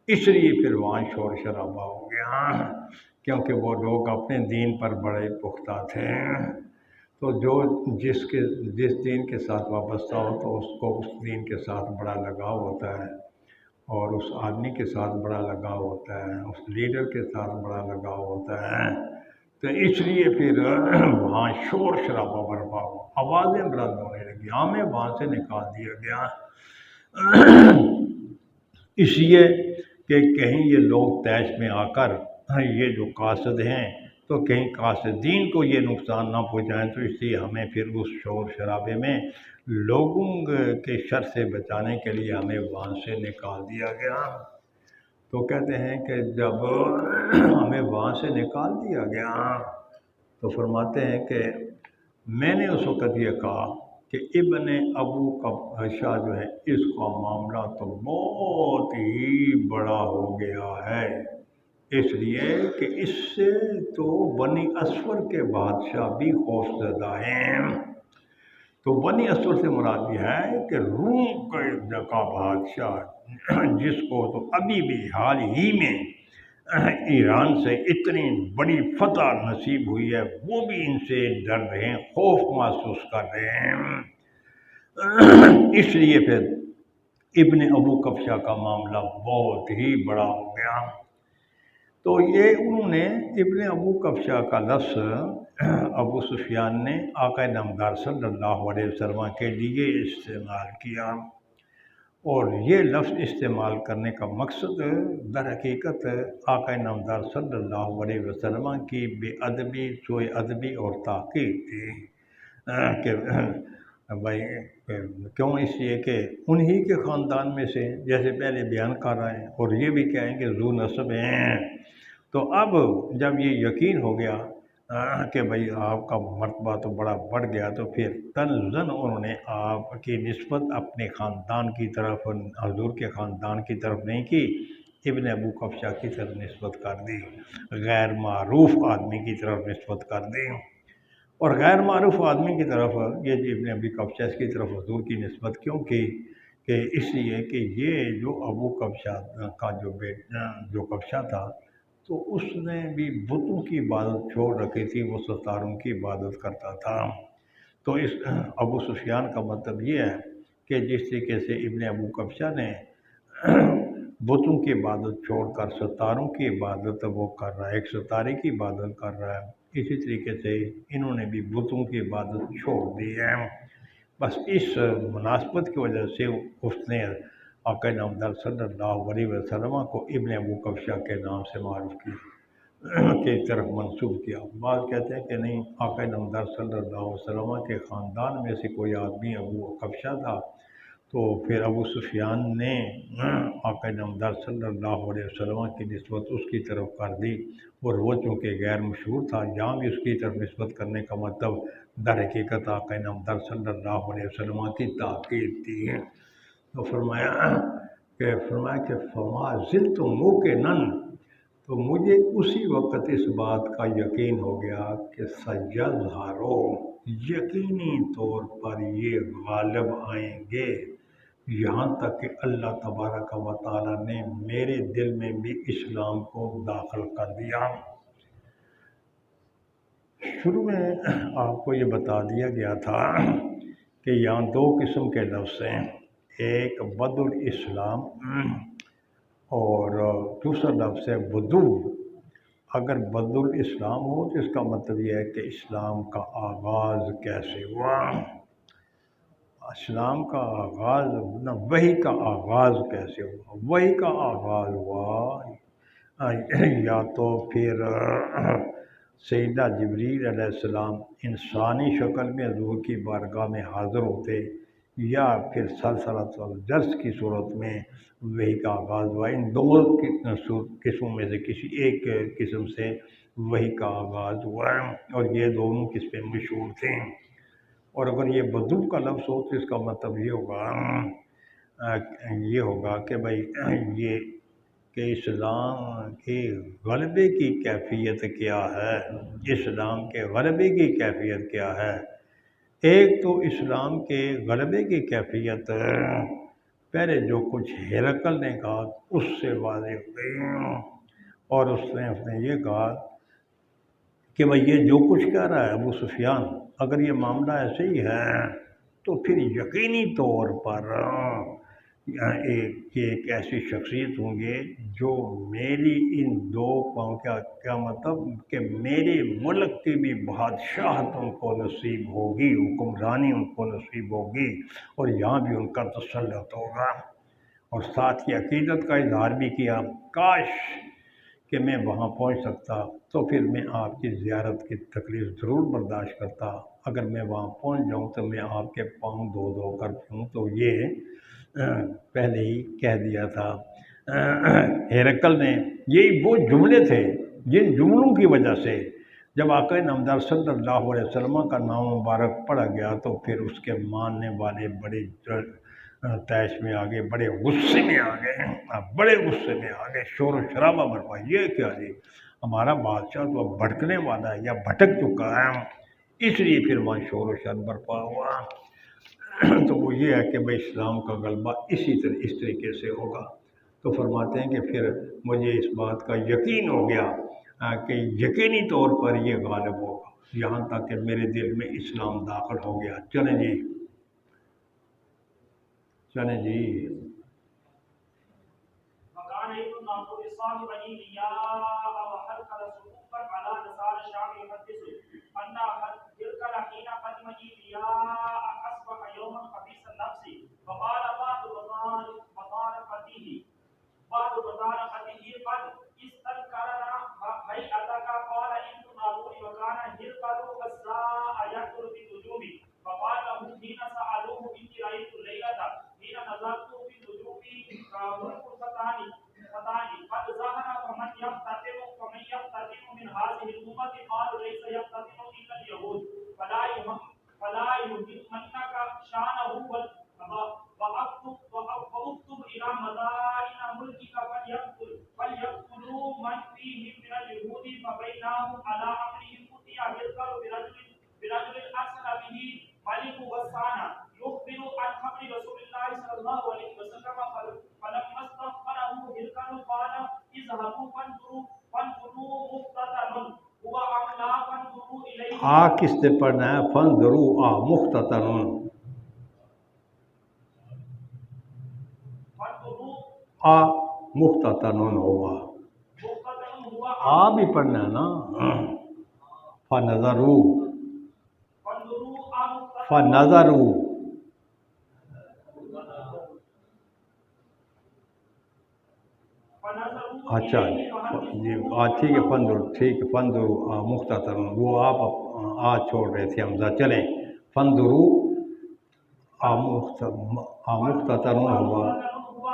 اس لیے پھر وہاں شور شرابہ ہو گیا، کیونکہ وہ لوگ اپنے دین پر بڑے پختہ تھے، تو جو جس دین کے ساتھ وابستہ ہو تو اس کو اس دین کے ساتھ بڑا لگاؤ ہوتا ہے اور اس آدمی کے ساتھ بڑا لگاؤ ہوتا ہے، اس لیڈر کے ساتھ بڑا لگاؤ ہوتا ہے، تو اس لیے پھر وہاں شور شرابہ برپا ہوا، آوازیں بلند ہونے لگی، ہمیں وہاں سے نکال دیا گیا، اس لیے کہ کہیں یہ لوگ طیش میں آ کر یہ جو قاصد ہیں تو کہیں قاصدین کو یہ نقصان نہ پہنچائیں، تو اس لیے ہمیں پھر اس شور شرابے میں لوگوں کے شر سے بچانے کے لیے ہمیں وہاں سے نکال دیا گیا۔ تو کہتے ہیں کہ جب ہمیں وہاں سے نکال دیا گیا تو فرماتے ہیں کہ میں نے اس وقت یہ کہا کہ ابن ابو کبشہ جو ہے اس کا معاملہ تو بہت ہی بڑا ہو گیا ہے، اس لیے کہ اس سے تو بنی اسفر کے بادشاہ بھی خوفزدہ ہیں۔ تو بنی اسفر سے مراد یہ ہے کہ روم کا بادشاہ جس کو تو ابھی بھی حال ہی میں ایران سے اتنی بڑی فتح نصیب ہوئی ہے، وہ بھی ان سے ڈر رہے ہیں، خوف محسوس کر رہے ہیں، اس لیے پھر ابن ابو کبشہ کا معاملہ بہت ہی بڑا ہو گیا۔ تو یہ انہوں نے ابن ابو کبشہ کا لفظ ابو سفیان نے آقا نامدار صلی اللہ علیہ وسلم کے لیے استعمال کیا، اور یہ لفظ استعمال کرنے کا مقصد در حقیقت آقا نامدار صلی اللہ علیہ وسلم کی بے ادبی، سوء ادبی اور تحقیر تھی کہ بھائی کیوں، اس لیے کہ انہی کے خاندان میں سے جیسے پہلے بیان کر رہے ہیں اور یہ بھی کہیں کہ ذو نسب ہیں، تو اب جب یہ یقین ہو گیا کہ بھئی آپ کا مرتبہ تو بڑا بڑھ گیا، تو پھر تنزن انہوں نے آپ کی نسبت اپنے خاندان کی طرف، حضور کے خاندان کی طرف نہیں کی، ابن ابو کبشہ کی طرف نسبت کر دی، غیر معروف آدمی کی طرف نسبت کر دی، اور غیر معروف آدمی کی طرف یہ ابن ابی کبشہ کی طرف حضور کی نسبت کیوں کی؟ کہ اس لیے کہ یہ جو ابو کبشہ کا جو کبشہ تھا تو اس نے بھی بتوں کی عبادت چھوڑ رکھی تھی، وہ ستاروں کی عبادت کرتا تھا۔ تو اس ابو سفیان کا مطلب یہ ہے کہ جس طریقے سے ابن ابو کبشہ نے بتوں کی عبادت چھوڑ کر ستاروں کی عبادت وہ کر رہا ہے، ایک ستارے کی عبادت کر رہا ہے، اسی طریقے سے انہوں نے بھی بتوں کی عبادت چھوڑ دی ہے۔ بس اس مناسبت کی وجہ سے اس نے آقا نامدار صلی اللہ علیہ وسلم کو ابن ابو کبشہ کے نام سے معروف کی طرف منسوب کیا۔ بعض کہتے ہیں کہ نہیں، آقا نامدار صلی اللہ علیہ وسلم کے خاندان میں سے کوئی آدمی ابو کبشہ تھا، تو پھر ابو سفیان نے آقا نامدار صلی اللہ علیہ وسلم کی نسبت اس کی طرف کر دی، اور وہ چونکہ غیر مشہور تھا، یہاں بھی اس کی طرف نسبت کرنے کا مطلب در حقیقت آقا نامدار صلی اللہ علیہ وسلم کی تاکید تھی۔ تو فرمایا کہ فما زلت موقنا، تو مجھے اسی وقت اس بات کا یقین ہو گیا کہ سیظہرو، یقینی طور پر یہ غالب آئیں گے، یہاں تک کہ اللہ تبارک و تعالیٰ نے میرے دل میں بھی اسلام کو داخل کر دیا۔ شروع میں آپ کو یہ بتا دیا گیا تھا کہ یہاں دو قسم کے لفظ ہیں، ایک بدء الاسلام اور دوسرا لفظ ہے بدو۔ اگر بدء الاسلام ہو تو اس کا مطلب یہ ہے کہ اسلام کا آغاز کیسے ہوا، اسلام کا آغاز نہ، وحی کا آغاز کیسے ہوا۔ وحی کا آغاز ہوا یا تو پھر سیدنا جبریل علیہ السلام انسانی شکل میں حضور کی بارگاہ میں حاضر ہوتے، یا پھر سلسلۃ الجرس کی صورت میں وحی کا آغاز ہوا۔ ان دونوں قسموں میں سے کسی ایک قسم سے وحی کا آغاز ہوا، اور یہ دونوں قسمیں مشہور تھیں۔ اور اگر یہ بدو کا لفظ ہو تو اس کا مطلب یہ ہوگا کہ بھائی یہ کہ اسلام کے غلبے کی کیفیت کیا ہے، اسلام کے غلبے کی کیفیت کیا ہے۔ ایک تو اسلام کے غلبے کی کیفیت پہلے جو کچھ ہرقل نے کہا اس سے واضح ہو گئی، اور اس نے یہ کہا کہ بھئی یہ جو کچھ کہہ رہا ہے ابو سفیان، اگر یہ معاملہ ایسے ہی ہے تو پھر یقینی طور پر ایک ایسی شخصیت ہوں گے جو میری ان دو قوم کیا مطلب کہ میرے ملک کی بھی بادشاہت ان کو نصیب ہوگی، حکمرانی ان کو نصیب ہوگی، اور یہاں بھی ان کا تسلط ہوگا۔ اور ساتھ ہی عقیدت کا اظہار بھی کیا، کاش کہ میں وہاں پہنچ سکتا تو پھر میں آپ کی زیارت کی تکلیف ضرور برداشت کرتا، اگر میں وہاں پہنچ جاؤں تو میں آپ کے پاؤں دھو دھو کر پیوں۔ تو یہ پہلے ہی کہہ دیا تھا ہرقل نے۔ یہی وہ جملے تھے جن جملوں کی وجہ سے جب آقا نامدار صلی اللہ علیہ وسلم کا نام مبارک پڑھا گیا تو پھر اس کے ماننے والے بڑے تیش میں آ گئے، بڑے غصے میں آ گئے، شور و شرابہ برپا، یہ کیا جی، ہمارا بادشاہ تو اب بھٹکنے والا ہے یا بھٹک چکا ہے، اس لیے پھر وہاں شور و شر برپا ہوا۔ تو وہ یہ ہے کہ بھائی اسلام کا غلبہ اس طریقے سے ہوگا۔ تو فرماتے ہیں کہ پھر مجھے اس بات کا یقین ہو گیا کہ یقینی طور پر یہ غالب ہوگا، یہاں تک کہ میرے دل میں اسلام داخل ہو گیا۔ چلیں جی۔ وكان ابن معقول صاحب إياه وحلقل صفوفا على يسار الشام يحدث أن هرقل حين قدم إياه أصبح يوما خبيث النفس، فقال بعض بطارقته قد استنكرنا هيئتك، قال إن ناظور وكان هرقل والساء يقتل بالنجوم، فقال لهم حين سألوه إني رأيت الليلة حين نظرت في النجوم ملك فتان قد ظهر فمن يقتدم من هذه الأمة، قالوا ليس يقتدم إلا اليهود، فلا يهمنك شأنه واكتب إلى مدائن ملكك فليقتلوا من فيهم من اليهود، فبينهم على أمرهم أتي هرقل برجل أرسل به ملك غسان يخبر عن خبر رسول الله صلى الله عليه وسلم، فلما استغفره هرقل قال اذهبوا فانظروا آ کس سے پڑھنا ہے؟ فنظروا آ مختصراً، فانظروا آ مختصراً ہوگا، مقتدر ہوا آ بھی پڑھنا ہے نا، فنظروا فانظروا مقتدر فنظروا فنظروا اچھا الیہ جی وحدثوه ٹھیک ہے فنظر، ٹھیک ہے فنظروا مختصراً، وہ آپ آ چھوڑ رہے تھے حمزہ، چلیں فنظروا آ مختصراً ہوا، هو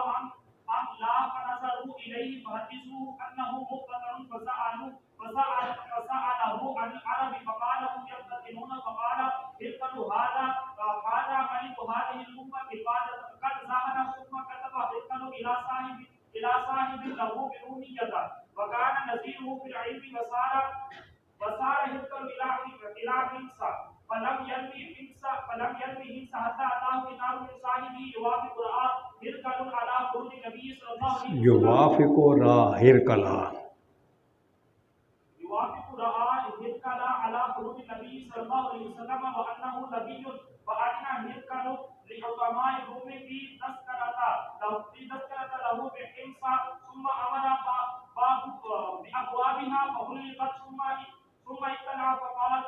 ام لا فنظروا الیہ وحدثوه انه مقتدر فسأله عن العرب فقال هم يقتتلون فقال اركبوا هذا ملك هذه الأمة قد زهد ثم كتب اركبوا إلى صاحب له برومية وكان نزيره في العلم وصار هرقل إلى حمص فلم يلوي حمص حتى أتاه كتاب من صاحبه يوافق رأى هرقل على خروج النبي صلى الله عليه وسلم یوافق را ہرکلا، يوافق رأى هرقل على خروج النبي صلى الله عليه وسلم وأنه نبي وأن هرقل لحكماء الروم في تذكرة له بحمص ثم أمر بأبوابها فغلقت ثم اطلع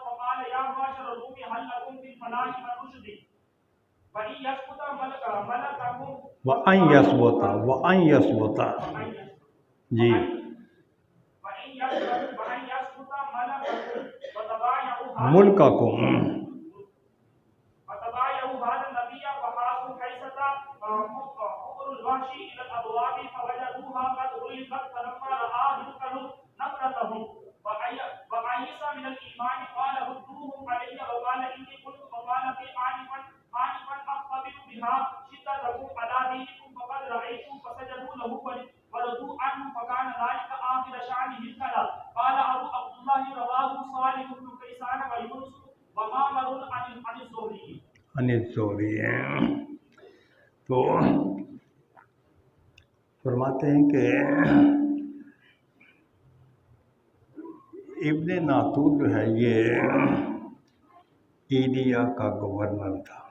فقال يا معشر الروم هل لكم في الفلاح والرشد وإن يسقط ملككم وَأَن يَثْبُتَ جی وإن يسقط ملككم وتبايعوا ملککم، هذا النبي وحاسوا حيثة حفر الوحشي إلى الأبواب فوجدوها قد غلقت فلما رأى هرقل نفرتهم وأيس من الإيمان قال ردوهم علي وقال إني كنت وقال في آنفا أخبر بها شدتكم على دينكم فقد رأيت فسجدوا له وردوا عنه فكان ذلك آخر شأن هرقل قال أبو عبد الله رواه صالح بن كيسان ويونس ومعمر عن الزهري عن الزہری ہیں۔ تو فرماتے ہیں کہ ابن ناطور جو ہے یہ ایلیا کا گورنر تھا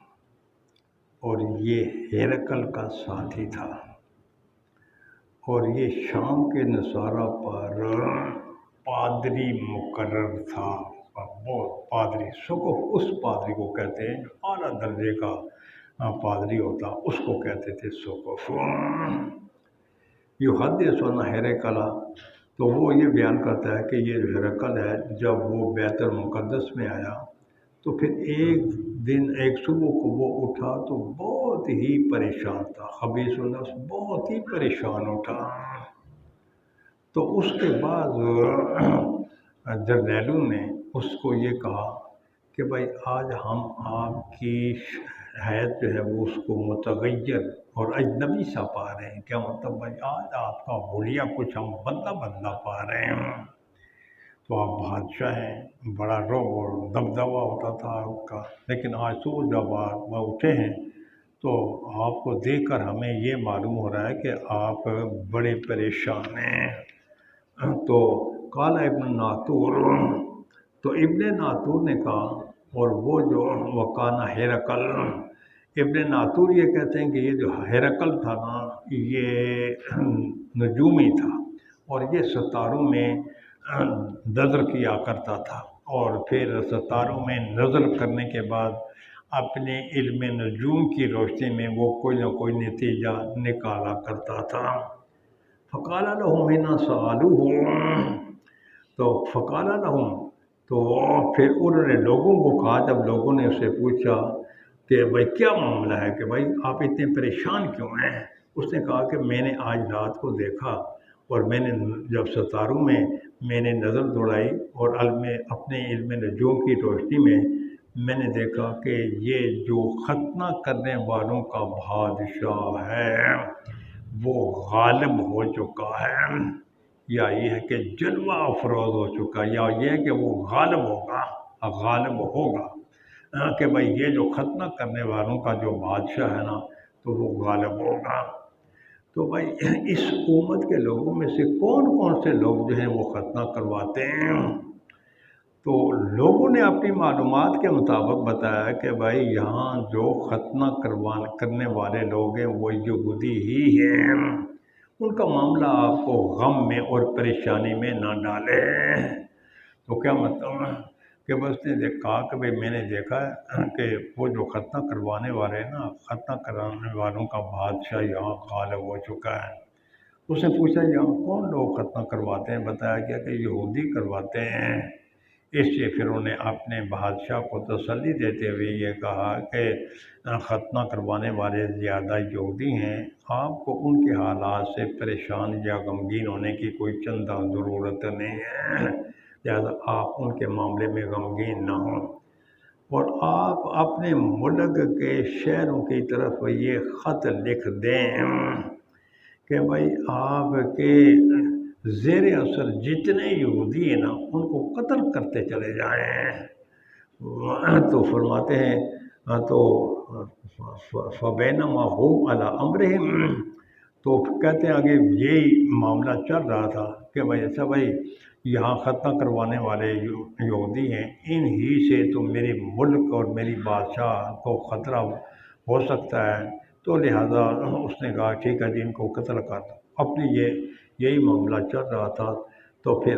اور یہ ہرقل کا ساتھی تھا، اور یہ شام کے نصارہ پر پادری مقرر تھا، بہت پادری سقف، اس پادری کو کہتے ہیں جو اعلیٰ درجے کا پادری ہوتا، اس کو کہتے تھے سقف۔ یحدث عن ہرقل، تو وہ یہ بیان کرتا ہے کہ یہ جو ہرقل ہے جب وہ بیت المقدس میں آیا تو پھر ایک صبح کو وہ اٹھا تو بہت ہی پریشان تھا، خبیث النفس، بہت ہی پریشان اٹھا۔ تو اس کے بعد جرنیلوں نے اس کو یہ کہا کہ بھائی آج ہم آپ کی حیث جو ہے وہ اس کو متغیر اور اجنبی سا پا رہے ہیں، کیا مطلب بھائی آج آپ کا حلیہ کچھ ہم بدلہ پا رہے ہیں، تو آپ بادشاہ ہیں، بڑا روب اور دبدبہ ہوتا تھا آپ کا، لیکن آج تو جب آپ اٹھے ہیں تو آپ کو دیکھ کر ہمیں یہ معلوم ہو رہا ہے کہ آپ بڑے پریشان ہیں۔ تو قال ابن ناطور، تو ابن ناطور نے کہا، اور وہ جو وکانہ ہرقل، ابن ناطور یہ کہتے ہیں کہ یہ جو ہرقل تھا نا یہ نجومی تھا اور یہ ستاروں میں نظر کیا کرتا تھا، اور پھر ستاروں میں نظر کرنے کے بعد اپنے علم نجوم کی روشنی میں وہ کوئی نہ کوئی نتیجہ نکالا کرتا تھا۔ فقال لهم حين سألوه، تو فقال لهم، تو پھر انہوں نے لوگوں کو کہا جب لوگوں نے اسے پوچھا کہ بھائی کیا معاملہ ہے، کہ بھائی آپ اتنے پریشان کیوں ہیں؟ اس نے کہا کہ میں نے آج رات کو دیکھا اور میں نے جب ستاروں میں میں نے نظر دوڑائی اور اپنے علم نجوم کی روشنی میں نے دیکھا کہ یہ جو ختنہ کرنے والوں کا بادشاہ ہے وہ غالب ہو چکا ہے، یا یہ ہے کہ جلوہ افروز ہو چکا، یا یہ ہے کہ وہ غالب ہوگا کہ بھائی یہ جو ختنہ کرنے والوں کا جو بادشاہ ہے نا تو وہ غالب ہوگا۔ تو بھائی اس امت کے لوگوں میں سے کون کون سے لوگ جو ہیں وہ ختنہ کرواتے ہیں؟ تو لوگوں نے اپنی معلومات کے مطابق بتایا کہ بھائی یہاں جو ختنہ کرنے والے لوگ ہیں وہ یہودی ہی ہیں، ان کا معاملہ آپ کو غم میں اور پریشانی میں نہ ڈالے۔ تو کیا مطلب کہ بس نے دیکھا کہ بھائی میں نے دیکھا ہے کہ وہ جو ختنہ کروانے والے ہیں نا، ختنہ کرانے والوں کا بادشاہ یہاں غالب ہو چکا ہے۔ اس نے پوچھا یہاں کون لوگ ختنہ کرواتے ہیں؟ بتایا گیا کہ یہودی کرواتے ہیں۔ اس لیے پھر انہوں نے اپنے بادشاہ کو تسلی دیتے ہوئے یہ کہا کہ ختنہ کروانے والے زیادہ یہودی ہیں، آپ کو ان کے حالات سے پریشان یا غمگین ہونے کی کوئی چندہ ضرورت نہیں ہے، لہٰذا آپ ان کے معاملے میں غمگین نہ ہوں، اور آپ اپنے ملک کے شہروں کی طرف یہ خط لکھ دیں کہ بھائی آپ کے زیر اثر جتنے یہودی ہیں نا ان کو قتل کرتے چلے جائیں۔ تو فرماتے ہیں تو فبینما ہم علی امرہم، تو کہتے ہیں آگے یہی معاملہ چل رہا تھا کہ بھائی اچھا بھائی یہاں ختنہ کروانے والے یہودی ہیں، ان ہی سے تو میرے ملک اور میری بادشاہ کو خطرہ ہو سکتا ہے، تو لہٰذا اس نے کہا ٹھیک ہے جی ان کو قتل کر دو۔ اپنی یہی معاملہ چل رہا تھا تو پھر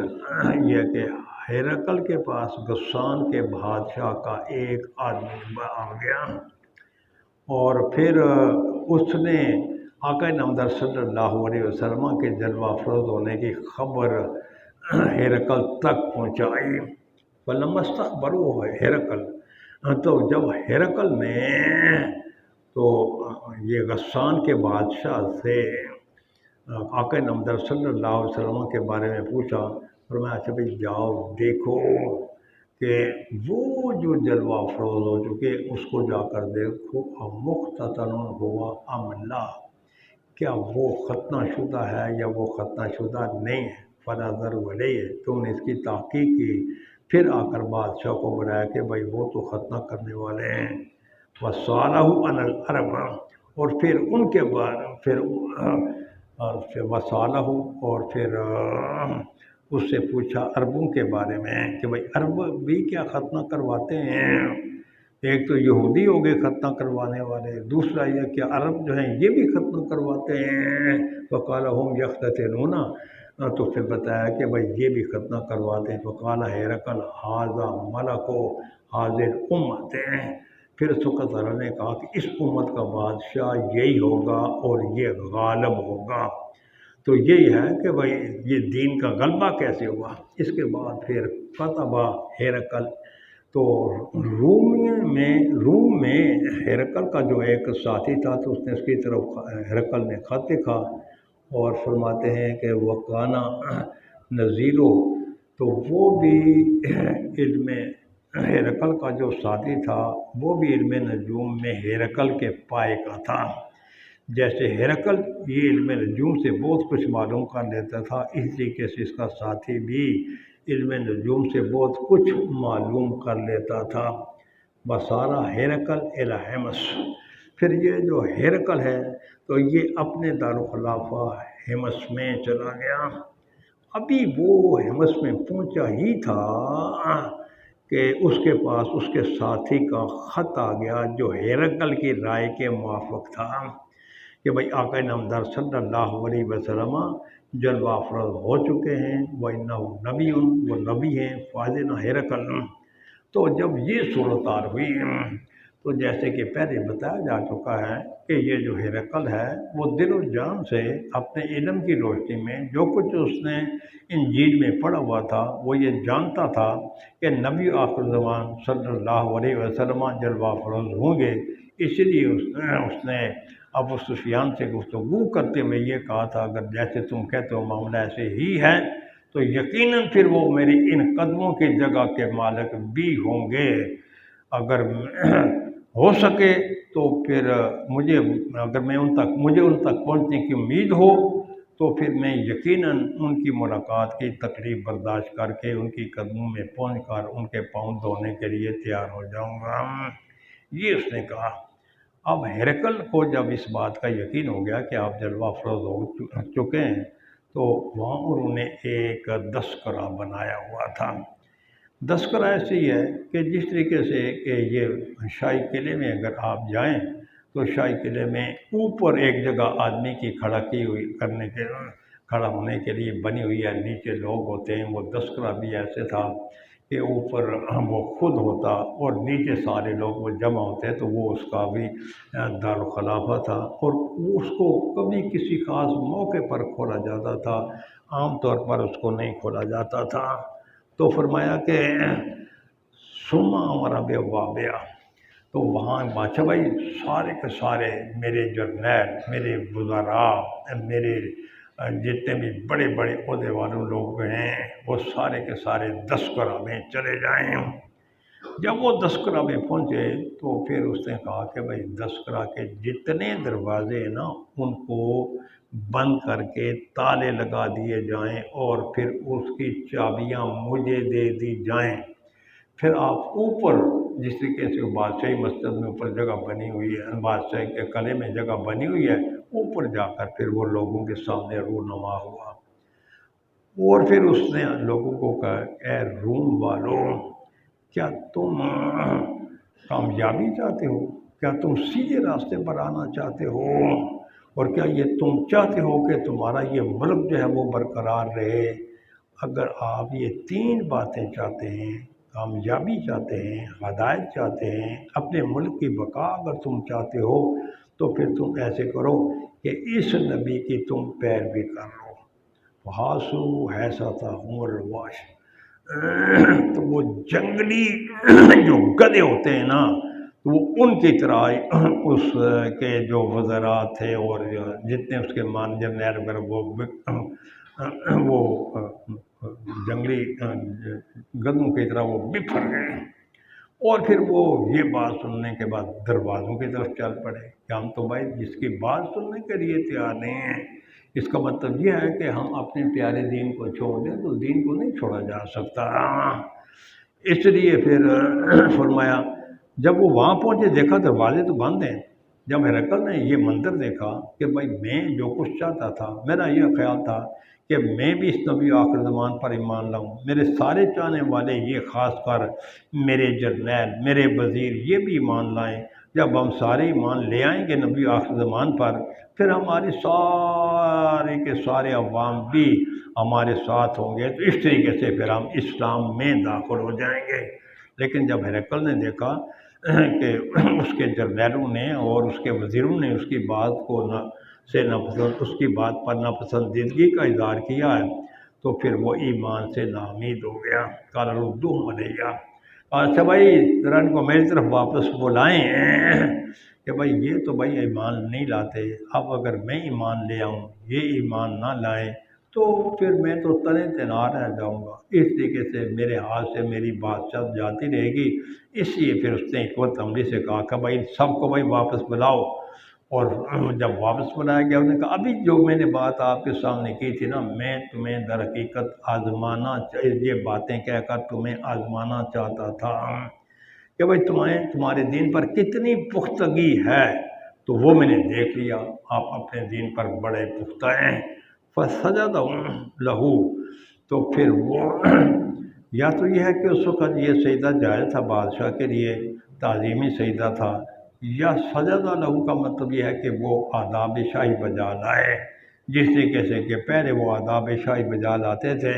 یہ کہ ہرقل کے پاس غسان کے بادشاہ کا ایک آدمی آ گیا، اور پھر اس نے آقا نامدار صلی اللہ علیہ وسلم کے جلوہ افروز ہونے کی خبر ہرقل تک پہنچائی۔ فلما استخبروه ہرقل، تو جب ہرقل نے تو یہ غسان کے بادشاہ سے آقا نامدار صلی اللہ علیہ وسلم کے بارے میں پوچھا، فرمایا اچھا بھائی جاؤ دیکھو کہ وہ جو جلوہ افروز ہو چکے اس کو جا کر دیکھو، مختتن ہوا ام لا، کیا وہ ختنہ شدہ ہے یا وہ ختنہ شدہ نہیں ہے۔ فنظر علیہ، تو نے اس کی تحقیق کی، پھر آ کر بادشاہ کو بلایا کہ بھائی وہ تو ختنہ کرنے والے ہیں۔ وَسَأَلَهُ عَنِ الْعَرَبِ، اور پھر ان کے بعد پھر وَسَأَلَهُ، اور پھر اس سے پوچھا عربوں کے بارے میں کہ بھائی عرب بھی کیا ختنہ کرواتے ہیں؟ ایک تو یہودی ہو گئے ختنہ کروانے والے، دوسرا یہ کہ عرب جو ہیں یہ بھی ختنہ کرواتے ہیں۔ وَقَالَ هُمْ يَخْتَتِنُونَ، تو پھر بتایا کہ بھائی یہ بھی ختنہ کرواتے ہیں۔ فَقَالَ ہرقل هَذَا مَلَكُ هَذِهِ الْأُمَّةِ، پھر سقطر نے کہا کہ اس امت کا بادشاہ یہی ہوگا اور یہ غالب ہوگا۔ تو یہی ہے کہ بھائی یہ دین کا غلبہ کیسے ہوا۔ اس کے بعد پھر کتبہ ہرقل، تو روم میں ہرقل کا جو ایک ساتھی تھا تو اس نے اس کی طرف ہرقل نے خط لکھا، اور فرماتے ہیں کہ وکانا نذیرو، تو وہ بھی علم ہرقل کا جو ساتھی تھا وہ بھی علم نجوم میں ہرقل کے پائے کا تھا۔ جیسے ہرقل یہ علم نجوم سے بہت کچھ معلوم کر لیتا تھا، اس طریقے سے اس کا ساتھی بھی علم نجوم سے بہت کچھ معلوم کر لیتا تھا۔ بسارہ ہرقل الی حمص، پھر یہ جو ہرقل ہے تو یہ اپنے دارالخلافہ حمص میں چلا گیا۔ ابھی وہ حمص میں پہنچا ہی تھا کہ اس کے پاس اس کے ساتھی کا خط آ گیا جو ہرقل کی رائے کے موافق تھا کہ بھائی آقا نامدار صلی اللہ علیہ وسلم جلوہ افروز ہو چکے ہیں، وَإِنَّهُ نَبِيٌّ، وہ نبی ہیں، فَأَذِنَ ہرقل۔ تو جب یہ صورتحال ہوئی تو جیسے کہ پہلے بتایا جا چکا ہے کہ یہ جو ہرقل ہے وہ دل و جان سے اپنے علم کی روشنی میں جو کچھ اس نے انجیل میں پڑھا ہوا تھا وہ یہ جانتا تھا کہ نبی آخر زمان صلی اللہ علیہ وسلم جلوہ افروز ہوں گے، اس لیے اس نے ابو سفیان سے گفتگو کرتے ہوئے یہ کہا تھا اگر جیسے تم کہتے ہو معاملہ ایسے ہی ہے تو یقیناً پھر وہ میری ان قدموں کی جگہ کے مالک بھی ہوں گے، اگر ہو سکے تو پھر مجھے ان تک پہنچنے کی امید ہو تو پھر میں یقیناً ان کی ملاقات کی تکلیف برداشت کر کے ان کی قدموں میں پہنچ کر ان کے پاؤں دھونے کے لیے تیار ہو جاؤں گا۔ یہ اس نے کہا۔ اب ہرقل کو جب اس بات کا یقین ہو گیا کہ آپ جلوہ افروز ہو چکے ہیں تو وہاں انہوں نے ایک تذکرہ بنایا ہوا تھا۔ تذکرہ ایسے ہی ہے کہ جس طریقے سے کہ یہ شاہی قلعے میں اگر آپ جائیں تو شاہی قلعے میں اوپر ایک جگہ آدمی کی کھڑا ہونے کے لیے بنی ہوئی ہے، نیچے لوگ ہوتے ہیں، وہ تذکرہ بھی ایسے تھا کہ اوپر وہ خود ہوتا اور نیچے سارے لوگ وہ جمع ہوتے، تو وہ اس کا بھی دارالخلافہ تھا، اور اس کو کبھی کسی خاص موقع پر کھولا جاتا تھا، عام طور پر اس کو نہیں کھولا جاتا تھا۔ تو فرمایا کہ سما ہمارا بے وابیا، تو وہاں بادشاہ بھائی سارے کے سارے میرے جرنیل، میرے وزراء، میرے جتنے بھی بڑے بڑے عہدے والوں لوگ ہیں وہ سارے کے سارے تذکرہ میں چلے جائیں۔ جب وہ تذکرہ میں پہنچے تو پھر اس نے کہا کہ بھائی تذکرہ کے جتنے دروازے ہیں نا ان کو بند کر کے تالے لگا دیے جائیں اور پھر اس کی چابیاں مجھے دے دی جائیں۔ پھر آپ اوپر جس طریقے سے بادشاہی مسجد میں اوپر جگہ بنی ہوئی ہے، بادشاہ کے قلعے میں جگہ بنی ہوئی ہے، اوپر جا کر پھر وہ لوگوں کے سامنے رونما ہوا، اور پھر اس نے لوگوں کو کہا اے روم والوں، کیا تم کامیابی چاہتے ہو؟ کیا تم سیدھے راستے پر آنا چاہتے ہو؟ اور کیا یہ تم چاہتے ہو کہ تمہارا یہ ملک جو ہے وہ برقرار رہے؟ اگر آپ یہ تین باتیں چاہتے ہیں، کامیابی چاہتے ہیں، ہدایت چاہتے ہیں، اپنے ملک کی بقا اگر تم چاہتے ہو، تو پھر تم ایسے کرو کہ اس نبی کی تم پیروی کر لو۔ وحاسو ایسا تھا عمر الواش، تو وہ جنگلی جو گدھے ہوتے ہیں نا، وہ ان کی طرح اس کے جو وزراء تھے اور جتنے اس کے جرنیل وغیرہ وہ جنگلی گدھوں کی طرح وہ بکھر گئے، اور پھر وہ یہ بات سننے کے بعد دروازوں کی طرف چل پڑے کہ ہم تو بھائی جس کی بات سننے کے لیے تیار نہیں ہیں۔ اس کا مطلب یہ ہے کہ ہم اپنے پیارے دین کو چھوڑ دیں تو دین کو نہیں چھوڑا جا سکتا۔ اس لیے پھر فرمایا جب وہ وہاں پہنچے دیکھا دروازے تو بند ہیں۔ جب ہرقل نے یہ منظر دیکھا کہ بھائی میں جو کچھ چاہتا تھا، میرا یہ خیال تھا کہ میں بھی اس نبی آخر زمان پر ایمان لاؤں، میرے سارے چاہنے والے یہ خاص کر میرے جرنیل، میرے وزیر یہ بھی ایمان لائیں۔ جب ہم سارے ایمان لے آئیں گے نبی آخر زمان پر، پھر ہماری سارے کے سارے عوام بھی ہمارے ساتھ ہوں گے، تو اس طریقے سے پھر ہم اسلام میں داخل ہو جائیں گے۔ لیکن جب ہرقل نے دیکھا کہ اس کے جرنیلوں نے اور اس کے وزیروں نے اس کی بات کو اس کی بات پر ناپسندیدگی کا اظہار کیا ہے، تو پھر وہ ایمان سے ناامید ہو گیا۔ قال ردوہم علیہ، اچھا بھائی ذرا ان کو میری طرف واپس بلائیں کہ بھائی یہ تو بھائی ایمان نہیں لاتے، اب اگر میں ایمان لے آؤں یہ ایمان نہ لائیں تو پھر میں تو تنے تنہا رہ جاؤں گا، اس طریقے سے میرے ہاتھ سے میری بات چل جاتی رہے گی۔ اس لیے پھر اس نے حکمت عملی سے کہا کہ بھائی سب کو بھائی واپس بلاؤ، اور جب واپس بلایا گیا انہوں نے کہا ابھی جو میں نے بات آپ کے سامنے کی تھی نا، میں تمہیں در حقیقت آزمانا، یہ باتیں کہہ کر تمہیں آزمانا چاہتا تھا کہ بھائی تمہارے دین پر کتنی پختگی ہے، تو وہ میں نے دیکھ لیا، آپ اپنے دین پر بڑے پختہ ہیں۔ فسجد لہو، تو پھر وہ یا تو یہ ہے کہ اس وقت یہ سجدہ جائز تھا بادشاہ کے لیے، تعظیمی سجدہ تھا، یا سجدہ لہو کا مطلب یہ ہے کہ وہ آداب شاہی بجا لائے، جس طریقے سے کہ پہلے وہ آداب شاہی بجا لاتے تھے،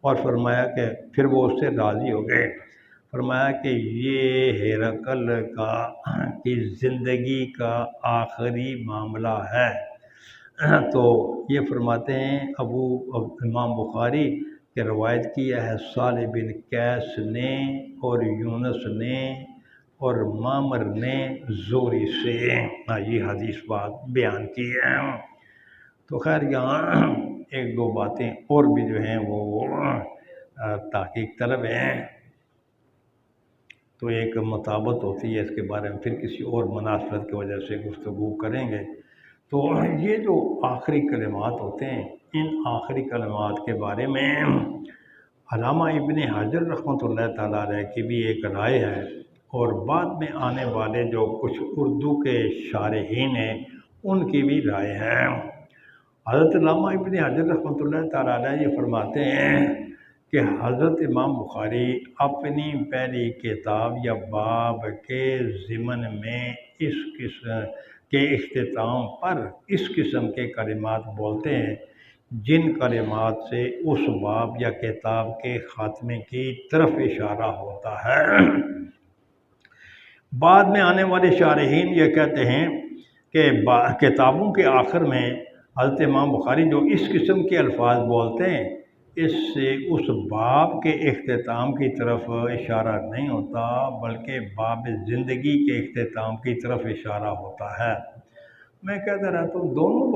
اور فرمایا کہ پھر وہ اس سے راضی ہو گئے۔ فرمایا کہ یہ ہرقل کی زندگی کا آخری معاملہ ہے۔ تو یہ فرماتے ہیں امام بخاری کہ روایت کیا ہے صالح بن قیس نے اور یونس نے اور معمر نے زہری سے یہ حدیث بات بیان کی ہے۔ تو خیر یہاں ایک دو باتیں اور بھی جو ہیں وہ تحقیق طلب ہیں، تو ایک مطابقت ہوتی ہے، اس کے بارے میں پھر کسی اور مناسبت کی وجہ سے گفتگو کریں گے۔ تو یہ جو آخری کلمات ہوتے ہیں، ان آخری کلمات کے بارے میں علامہ ابن حجر رحمۃ اللہ تعالیٰ علیہ کی بھی ایک رائے ہے، اور بعد میں آنے والے جو کچھ اردو کے شارحین ہیں ان کی بھی رائے ہے۔ حضرت علامہ ابن حجر رحمۃ اللہ تعالیٰ علیہ یہ فرماتے ہیں کہ حضرت امام بخاری اپنی پہلی کتاب یا باب کے ضمن میں اس قسم کے اختتام پر اس قسم کے کلمات بولتے ہیں جن کلمات سے اس باب یا کتاب کے خاتمے کی طرف اشارہ ہوتا ہے۔ بعد میں آنے والے شارحین یہ کہتے ہیں کہ کتابوں کے آخر میں حضرت امام بخاری جو اس قسم کے الفاظ بولتے ہیں اس سے اس باب کے اختتام کی طرف اشارہ نہیں ہوتا بلکہ باب زندگی کے اختتام کی طرف اشارہ ہوتا ہے۔ میں کہتا رہتا ہوں دونوں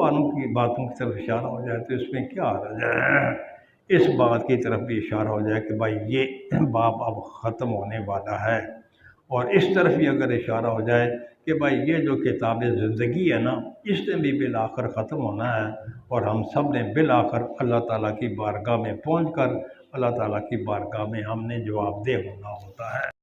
باتوں کی طرف اشارہ ہو جائے تو اس میں کیا حرج ہے؟ اس بات کی طرف بھی اشارہ ہو جائے کہ بھائی یہ باب اب ختم ہونے والا ہے، اور اس طرف بھی اگر اشارہ ہو جائے کہ بھائی یہ جو کتاب زندگی ہے نا اس نے بھی بالآخر ختم ہونا ہے، اور ہم سب نے بالآخر اللہ تعالیٰ کی بارگاہ میں پہنچ کر اللہ تعالیٰ کی بارگاہ میں ہم نے جواب دہ ہونا ہوتا ہے۔